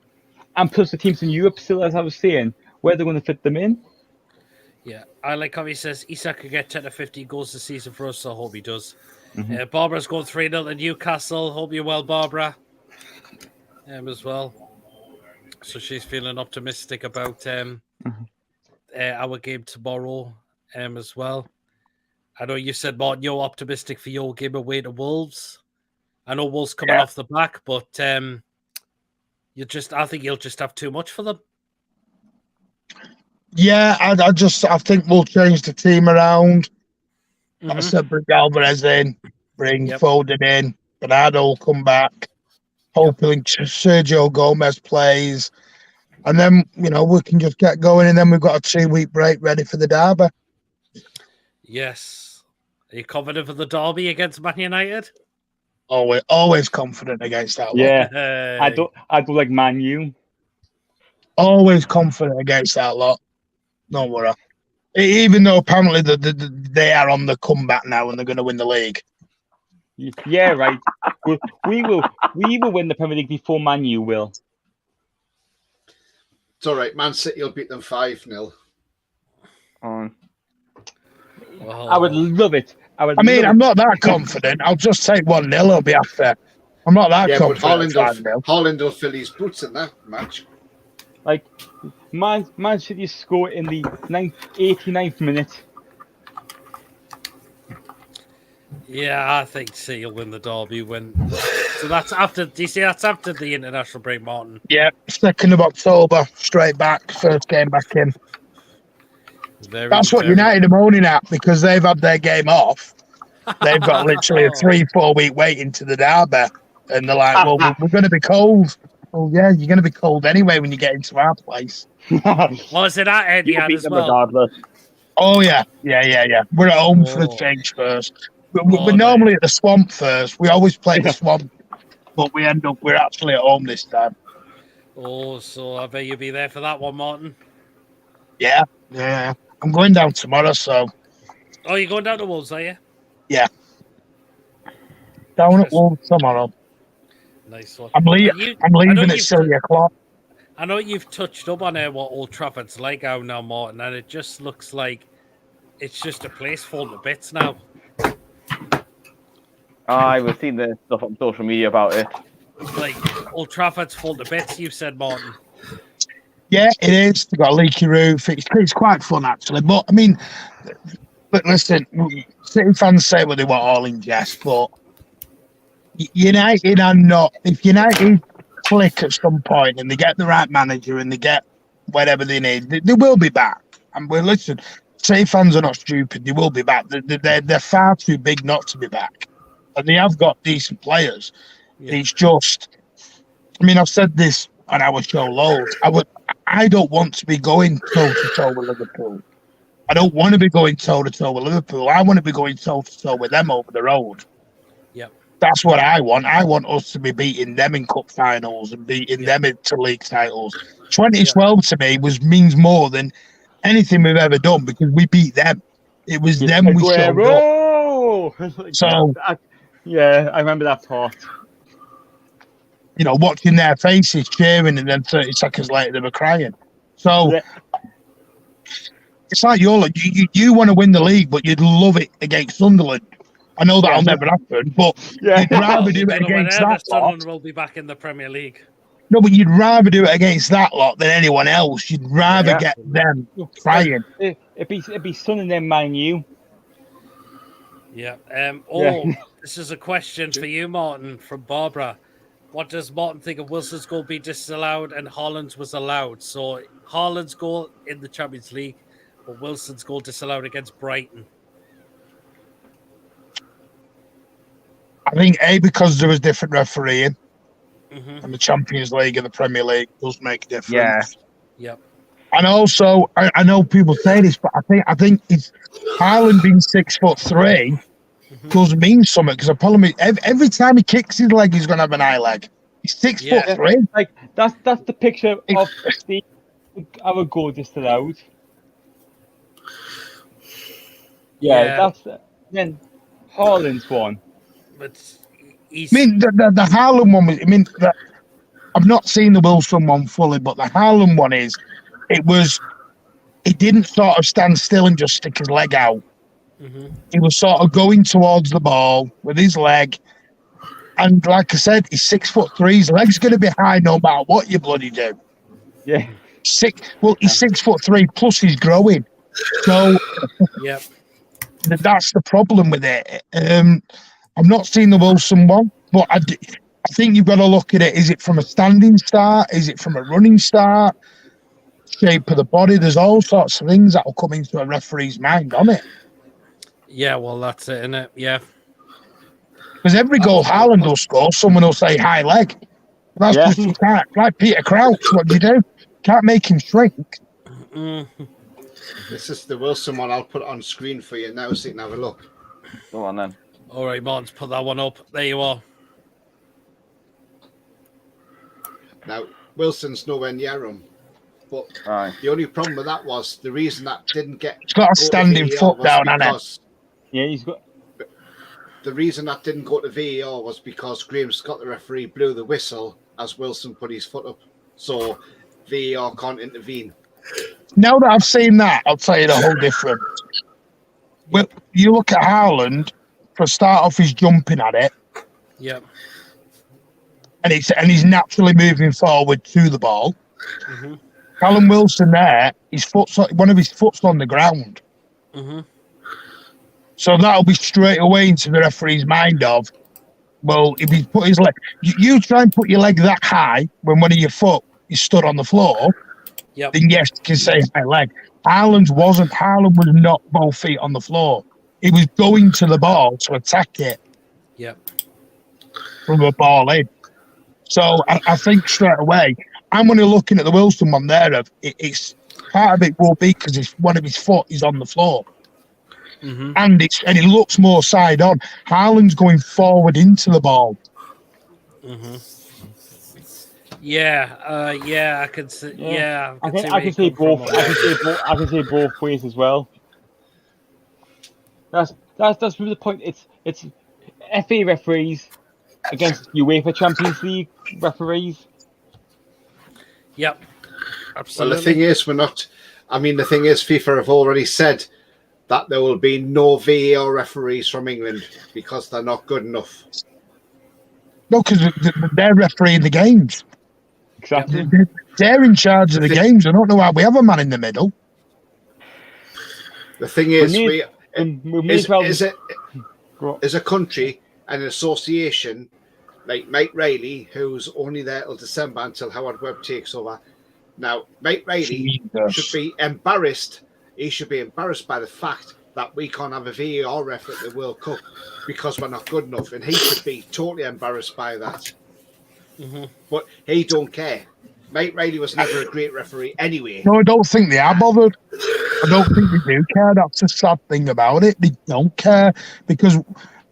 And plus the teams in Europe still, as I was saying, where they're going to fit them in. Yeah, I like how he says Isak could get 10 to 15 goals this season for us, so I hope he does. Barbara's going 3-0 to Newcastle. Hope you're well, Barbara. As well. So she's feeling optimistic about our game tomorrow as well. I know you said, Martin, you're optimistic for your game away to Wolves. I know Wolves coming off the back, but I think you'll just have too much for them. Yeah, I think we'll change the team around. I said bring Alvarez in, bring Foden in, Bernardo will come back. Hopefully Sergio Gomez plays. And then, we can just get going, and then we've got a 2-week break ready for the derby. Yes. Are you confident for the derby against Man United? Always confident against that. Yeah. Lot. I do like Man U. Always confident against that lot. Don't worry. Even though apparently they are on the comeback now and they're going to win the league. Yeah, right. We will win the Premier League before Man U will. It's all right. Man City will beat them 5-0. I would love it. I'm not that confident. I'll just take 1-0. I'll be after. I'm not that confident. Haaland will fill his boots in that match. Man City score in the 89th minute. Yeah, I think City will win the derby when So that's after. Do you see that's after the international break, Martin? Yeah, 2nd of October, straight back, first game back in. That's what United are moaning at because they've had their game off. They've got literally a 3-4 week waiting to the derby, and they're like, "Well, we're going to be cold." Well, yeah, you're going to be cold anyway when you get into our place. Was it at Etihad as well? Regardless. Oh yeah. We're at home for the change first. We're normally at the Swamp first. We always play the Swamp, but we're actually at home this time. Oh, so I bet you'll be there for that one, Martin. Yeah. I'm going down tomorrow, so. Oh, you're going down to Wolves, are you? Yeah. Down at Wolves tomorrow. Nice one. I'm leaving at 7 o'clock. I know you've touched up on what Old Trafford's like out now, Martin, and it just looks like it's just a place falling to bits now. I was seeing the stuff on social media about it. Like Old Trafford's falling to bits, you said, Martin. Yeah, it is. They've got a leaky roof. It's quite fun, actually. But, I mean, listen, City fans say what they want all in jest, but United are not. If United click at some point and they get the right manager and they get whatever they need, they will be back. And listen, City fans are not stupid. They will be back. They're far too big not to be back. And they have got decent players. Yeah. It's just, I mean, I've said this on our show loads. I don't want to be going toe-to-toe with Liverpool. I don't want to be going toe-to-toe with Liverpool. I want to be going toe-to-toe with them over the road. Yep. That's what I want. I want us to be beating them in cup finals and beating them into league titles. 2012 to me means more than anything we've ever done because we beat them. It was them we showed up. So, yeah, I remember that part. You know, watching their faces cheering and then 30 seconds later they were crying. So it's like you want to win the league, but you'd love it against Sunderland. I know that'll never happen, but you'd rather do it against that lot. Sunderland will be back in the Premier League. No, but you'd rather do it against that lot than anyone else. You'd rather get them crying. It'd be Sun and then Man U. Yeah. This is a question for you, Martin, from Barbara. What does Martin think of Wilson's goal be disallowed and Haaland's was allowed? So Haaland's goal in the Champions League, but Wilson's goal disallowed against Brighton. I think because there was different refereeing in the Champions League and the Premier League does make a difference. Yeah. Yep. And also, I know people say this, but I think it's Haaland being 6'3" does mean something because the problem is every time he kicks his leg, he's going to have an eye leg. He's 6'3". Like that's the picture of our goal disallowed. Yeah, that's then Haaland's one. But I mean, the Haaland one was. I mean, I've not seen the Wilson one fully, but the Haaland one is. He didn't sort of stand still and just stick his leg out. He was sort of going towards the ball with his leg. And like I said, he's 6'3". His leg's going to be high no matter what you bloody do. Yeah. He's 6'3", plus he's growing. So that's the problem with it. I've not seen the Wilson one, but I think you've got to look at it. Is it from a standing start? Is it from a running start? Shape of the body? There's all sorts of things that will come into a referee's mind on it. Yeah, well, that's it, isn't it? Yeah. Because every goal Haaland will score, someone will say high leg. That's just you can't. Like Peter Crouch, what do you do? Can't make him shrink. This is the Wilson one. I'll put it on screen for you now so you can have a look. Go on then. All right, Martin's put that one up. There you are. Now, Wilson's nowhere near him. But the only problem with that was the reason that didn't get. He's got a standing foot down, hasn't it? Yeah, he's got. The reason that didn't go to VAR was because Graham Scott, the referee, blew the whistle as Wilson put his foot up. So VAR can't intervene. Now that I've seen that, I'll tell you the whole difference. Well, you look at Haaland, for a start off, he's jumping at it. Yep. And he's naturally moving forward to the ball. Callum Wilson there, one of his foot's on the ground. So that'll be straight away into the referee's mind of well, if he put his leg, you try and put your leg that high when one of your foot is stood on the floor, then yes, you can say high leg. Haaland was not both feet on the floor. He was going to the ball to attack it. Yep. From a ball in. So I think straight away, I'm only looking at the Wilson one there. It's part of it will be because one of his foot is on the floor. Mm-hmm. And it looks more side on. Haaland's going forward into the ball. Mm-hmm. Yeah, I can see. Yeah, I can see both. I can see both ways as well. That's really the point. It's FA referees against UEFA Champions League referees. Yep, absolutely. Well, the thing is, the thing is, FIFA have already said that there will be no VAR referees from England because they're not good enough. No, because they're refereeing the games. Exactly. They're in charge of the games. I don't know why we have a man in the middle. The thing is, as a country and an association like Mike Riley, who's only there till December until Howard Webb takes over. Now, Mike Riley should be embarrassed. He should be embarrassed by the fact that we can't have a VAR ref at the World Cup because we're not good enough, and he should be totally embarrassed by that. Mm-hmm. But he don't care. Mike Riley was never a great referee anyway. No, I don't think they are bothered. I don't think they do care. That's the sad thing about it. They don't care because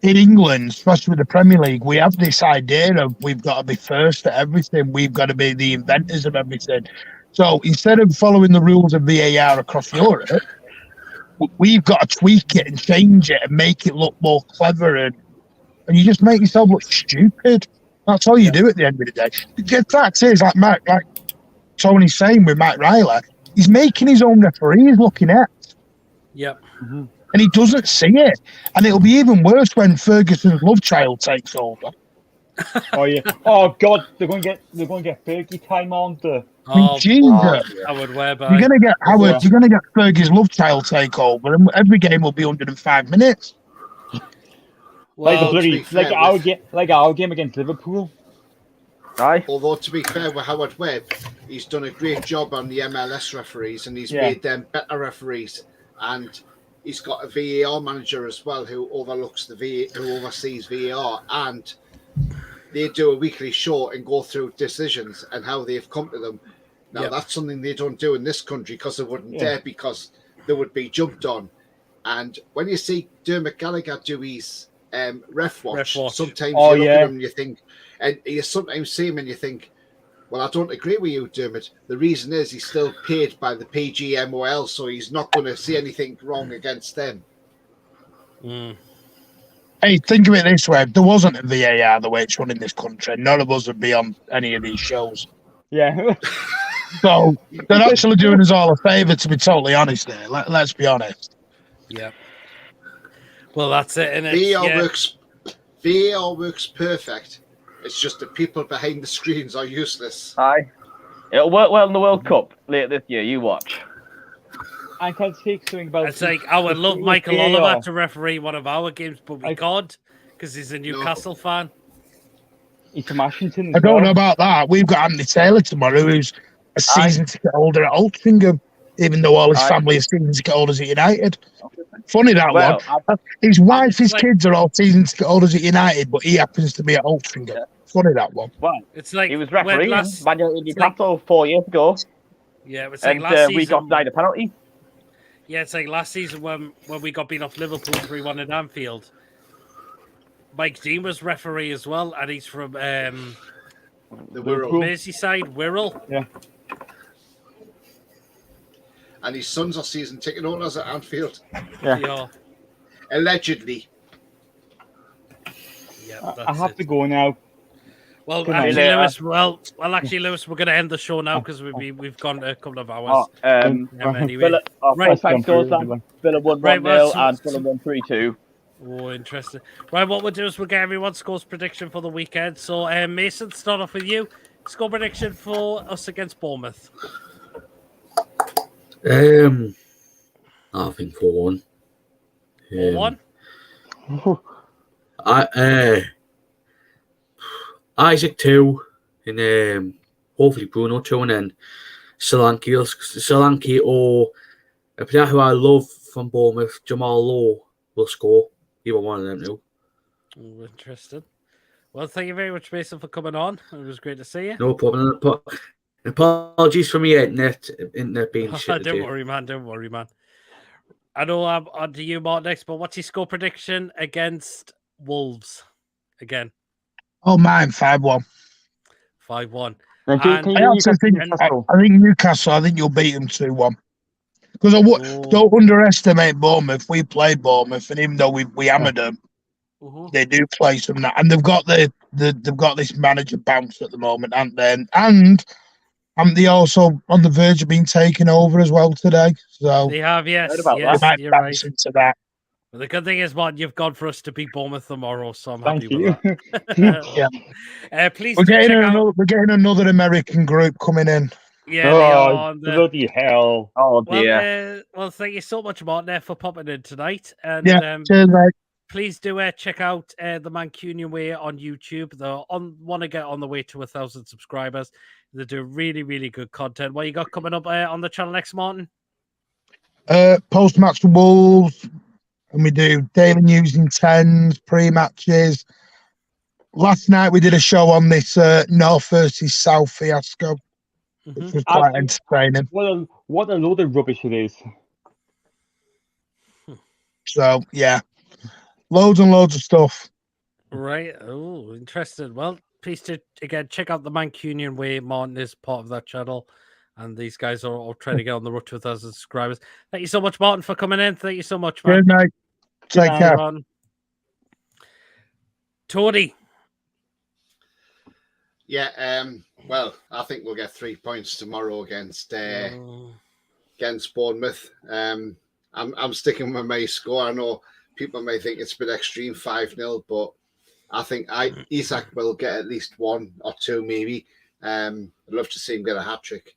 in England, especially with the Premier League, we have this idea of we've got to be first at everything. We've got to be the inventors of everything. So instead of following the rules of VAR across Europe, we've got to tweak it and change it and make it look more clever. And you just make yourself look stupid. That's all you do at the end of the day. The fact is, like Tony's saying with Mike Riley, he's making his own referees looking at. Yep. Mm-hmm. And he doesn't see it. And it'll be even worse when Ferguson's love child takes over. Oh yeah. Oh God, they're going to get Fergie time on the. Jesus. Howard Webb. You're gonna get Howard. You're gonna get Fergie's love child take over, and every game will be 105 minutes. Well, like our game against Liverpool. Aye. Although to be fair with Howard Webb, he's done a great job on the MLS referees, and he's made them better referees. And he's got a VAR manager as well who oversees VAR, and they do a weekly show and go through decisions and how they've come to them. Now that's something they don't do in this country because they wouldn't dare, because they would be jumped on. And when you see Dermot Gallagher do his ref watch, sometimes you look at him and you think, and you sometimes see him and you think, well, I don't agree with you, Dermot. The reason is he's still paid by the PGMOL, so he's not going to see anything wrong against them. Mm. Hey, think of it this way. If there wasn't a VAR the way it's run in this country, none of us would be on any of these shows. Yeah. So they're actually doing us all a favour, to be totally honest there. Let's be honest. Yeah. Well, that's it. And VAR works perfect. It's just the people behind the screens are useless. Aye. It'll work well in the World Cup later this year. You watch. I can take something about. It's like I would love Michael Oliver to referee one of our games, but we can't because he's a Newcastle fan. He's from Ashington. I don't know about that. We've got Andy Taylor tomorrow, who's a season ticket holder at Altrincham, even though all his family are season ticket holders at United. Funny that one. His wife, his kids are all season ticket holders at United, but he happens to be at Altrincham. Funny that one. Well, it's like he was refereeing Man United Newcastle 4 years ago. Yeah, it was like and last season. We got denied a penalty. Yeah, it's like last season when we got beat off Liverpool 3-1 at Anfield. Mike Dean was referee as well, and he's from the Wirral. Merseyside, Wirral. Yeah. And his sons are season ticket holders at Anfield. Yeah. Allegedly. Yeah, I have to go now. Well, actually, Lewis. Lewis, we're going to end the show now because we've gone a couple of hours. Anyway, thanks, Villa 1-0 and Fulham 1-3-2. Oh, interesting. Right, what we'll do is we'll get everyone's scores prediction for the weekend. So, Mason, start off with you. Score prediction for us against Bournemouth. I think 4-1. 4-1. Isaac 2, and hopefully Bruno 2, and then Solanke or a player who I love from Bournemouth, Jamal Lowe, will score. Either one of them two. Oh, interesting. Well, thank you very much, Mason, for coming on. It was great to see you. No problem. Apologies for me internet being shit. Don't worry, man. Don't worry, man. I know I'm on to you, Mark, next, but what's your score prediction against Wolves again? Oh, mine 5-1. 5-1. I think Newcastle. I think you'll beat them 2-1. Because don't underestimate Bournemouth. We played Bournemouth, and even though we hammered them, they do play some that, and they've got they've got this manager bounce at the moment, and they also on the verge of being taken over as well today. So they have, yes, you're right. Into that. But the good thing is, Martin, you've gone for us to beat Bournemouth tomorrow, so I'm happy with that. Yeah. Please we're getting another American group coming in. Yeah, bloody hell! Oh dear. Well, thank you so much, Martin, for popping in tonight. And cheers, mate. Please do check out the Mancunian Way on YouTube. They want to get on the way to 1,000 subscribers. They do really, really good content. What you got coming up on the channel next, Martin? Post-match Wolves, and we do daily news in 10s, pre-matches. Last night we did a show on this North versus South fiasco, which was quite entertaining. What a load of rubbish it is. So, yeah. Loads and loads of stuff. Right. Oh, interesting. Well, please to again check out the Mancunian Way. Martin is part of that channel, and these guys are all trying to get on the road to 1,000 subscribers. Thank you so much, Martin, for coming in. Thank you so much, man. Good night. Take care. Tony. Yeah. Well, I think we'll get 3 points tomorrow against Bournemouth. I'm sticking with my score. I know people may think it's a bit extreme, 5-0, but I think Isak will get at least 1 or 2, maybe. I'd love to see him get a hat-trick.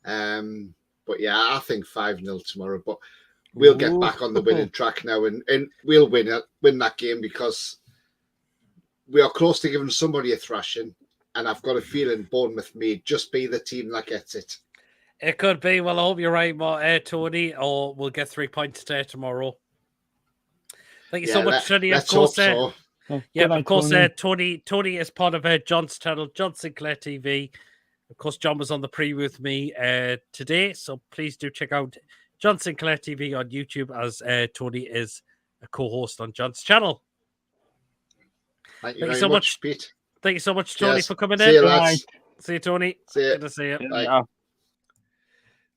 But yeah, I think 5-0 tomorrow. But we'll get back on the winning track now, and we'll win that game, because we are close to giving somebody a thrashing, and I've got a feeling Bournemouth may just be the team that gets it. It could be. Well, I hope you're right, Tony, or we'll get 3 points tomorrow. Thank you so much, Tony. Of course, so. Of course, Tony is part of John's channel, John Sinclair TV. Of course, John was on the preview with me today, so please do check out John Sinclair TV on YouTube, as Tony is a co-host on John's channel. Thank you so much, Pete. Thank you so much, Tony, for coming in. See you, Tony. See you. Good to see you. Bye.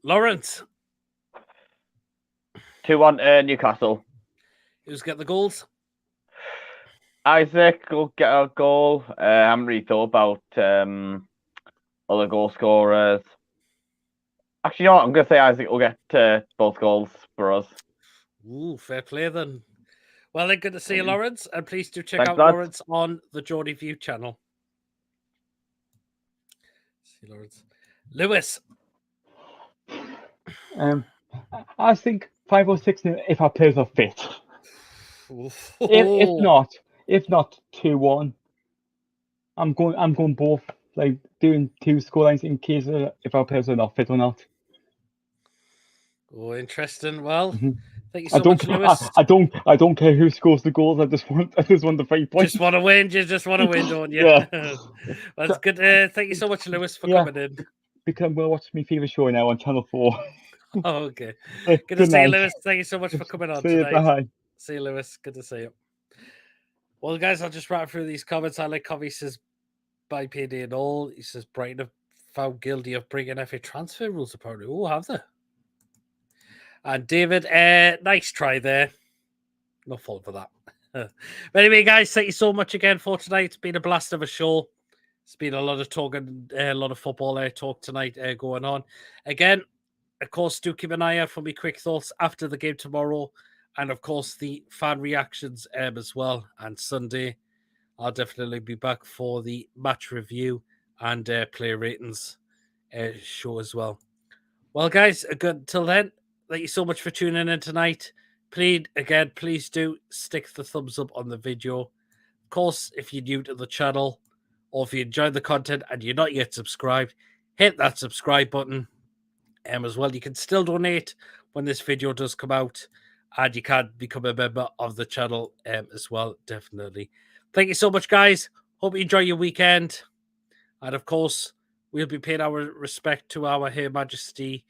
Lawrence. 2-1 Newcastle. Who's got the goals? Isaac will get a goal. I haven't really thought about other goal scorers. Actually, you know what? I'm going to say Isaac will get both goals for us. Ooh, fair play then. Well, then, good to see you, Lawrence. And please do check out lads. Lawrence on the Geordie View channel. See you, Lawrence. Lewis. I think 5 or 6 if our players are fit. If not 2-1. I'm going both, like doing 2 scorelines in case if our players are not fit or not. Oh, interesting. Well, thank you so much, Lewis. I don't care who scores the goals. I just want the 3 points. Just want to win. You just want to win, don't you? Yeah. Well, it's good. Thank you so much, Lewis, for coming in. Because I'm going to watch my favorite show now on Channel 4. Oh, okay. Good to see you, Lewis. Thank you so much for coming on tonight. Bye. See you, Lewis. Good to see you. Well, guys, I'll just wrap through these comments. I like Covey says, by payday and all. He says, Brighton have found guilty of bringing FA transfer rules, apparently. Oh, have they? And David, nice try there. No fault for that. But anyway, guys, thank you so much again for tonight. It's been a blast of a show. It's been a lot of talking, a lot of football talk tonight going on. Again, of course, do keep an eye out for me quick thoughts after the game tomorrow. And, of course, the fan reactions as well. And Sunday, I'll definitely be back for the match review and player ratings show as well. Well, guys, until then, thank you so much for tuning in tonight. Please do stick the thumbs up on the video. Of course, if you're new to the channel, or if you enjoy the content and you're not yet subscribed, hit that subscribe button. As well, you can still donate when this video does come out, and you can become a member of the channel as well, definitely. Thank you so much, guys. Hope you enjoy your weekend. And of course, we'll be paying our respect to our Her Majesty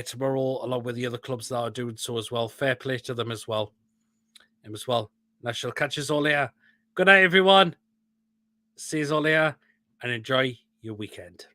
tomorrow, along with the other clubs that are doing so as well. Fair play to them as well. And I shall catch you all later. Good night, everyone. See you all later, and enjoy your weekend.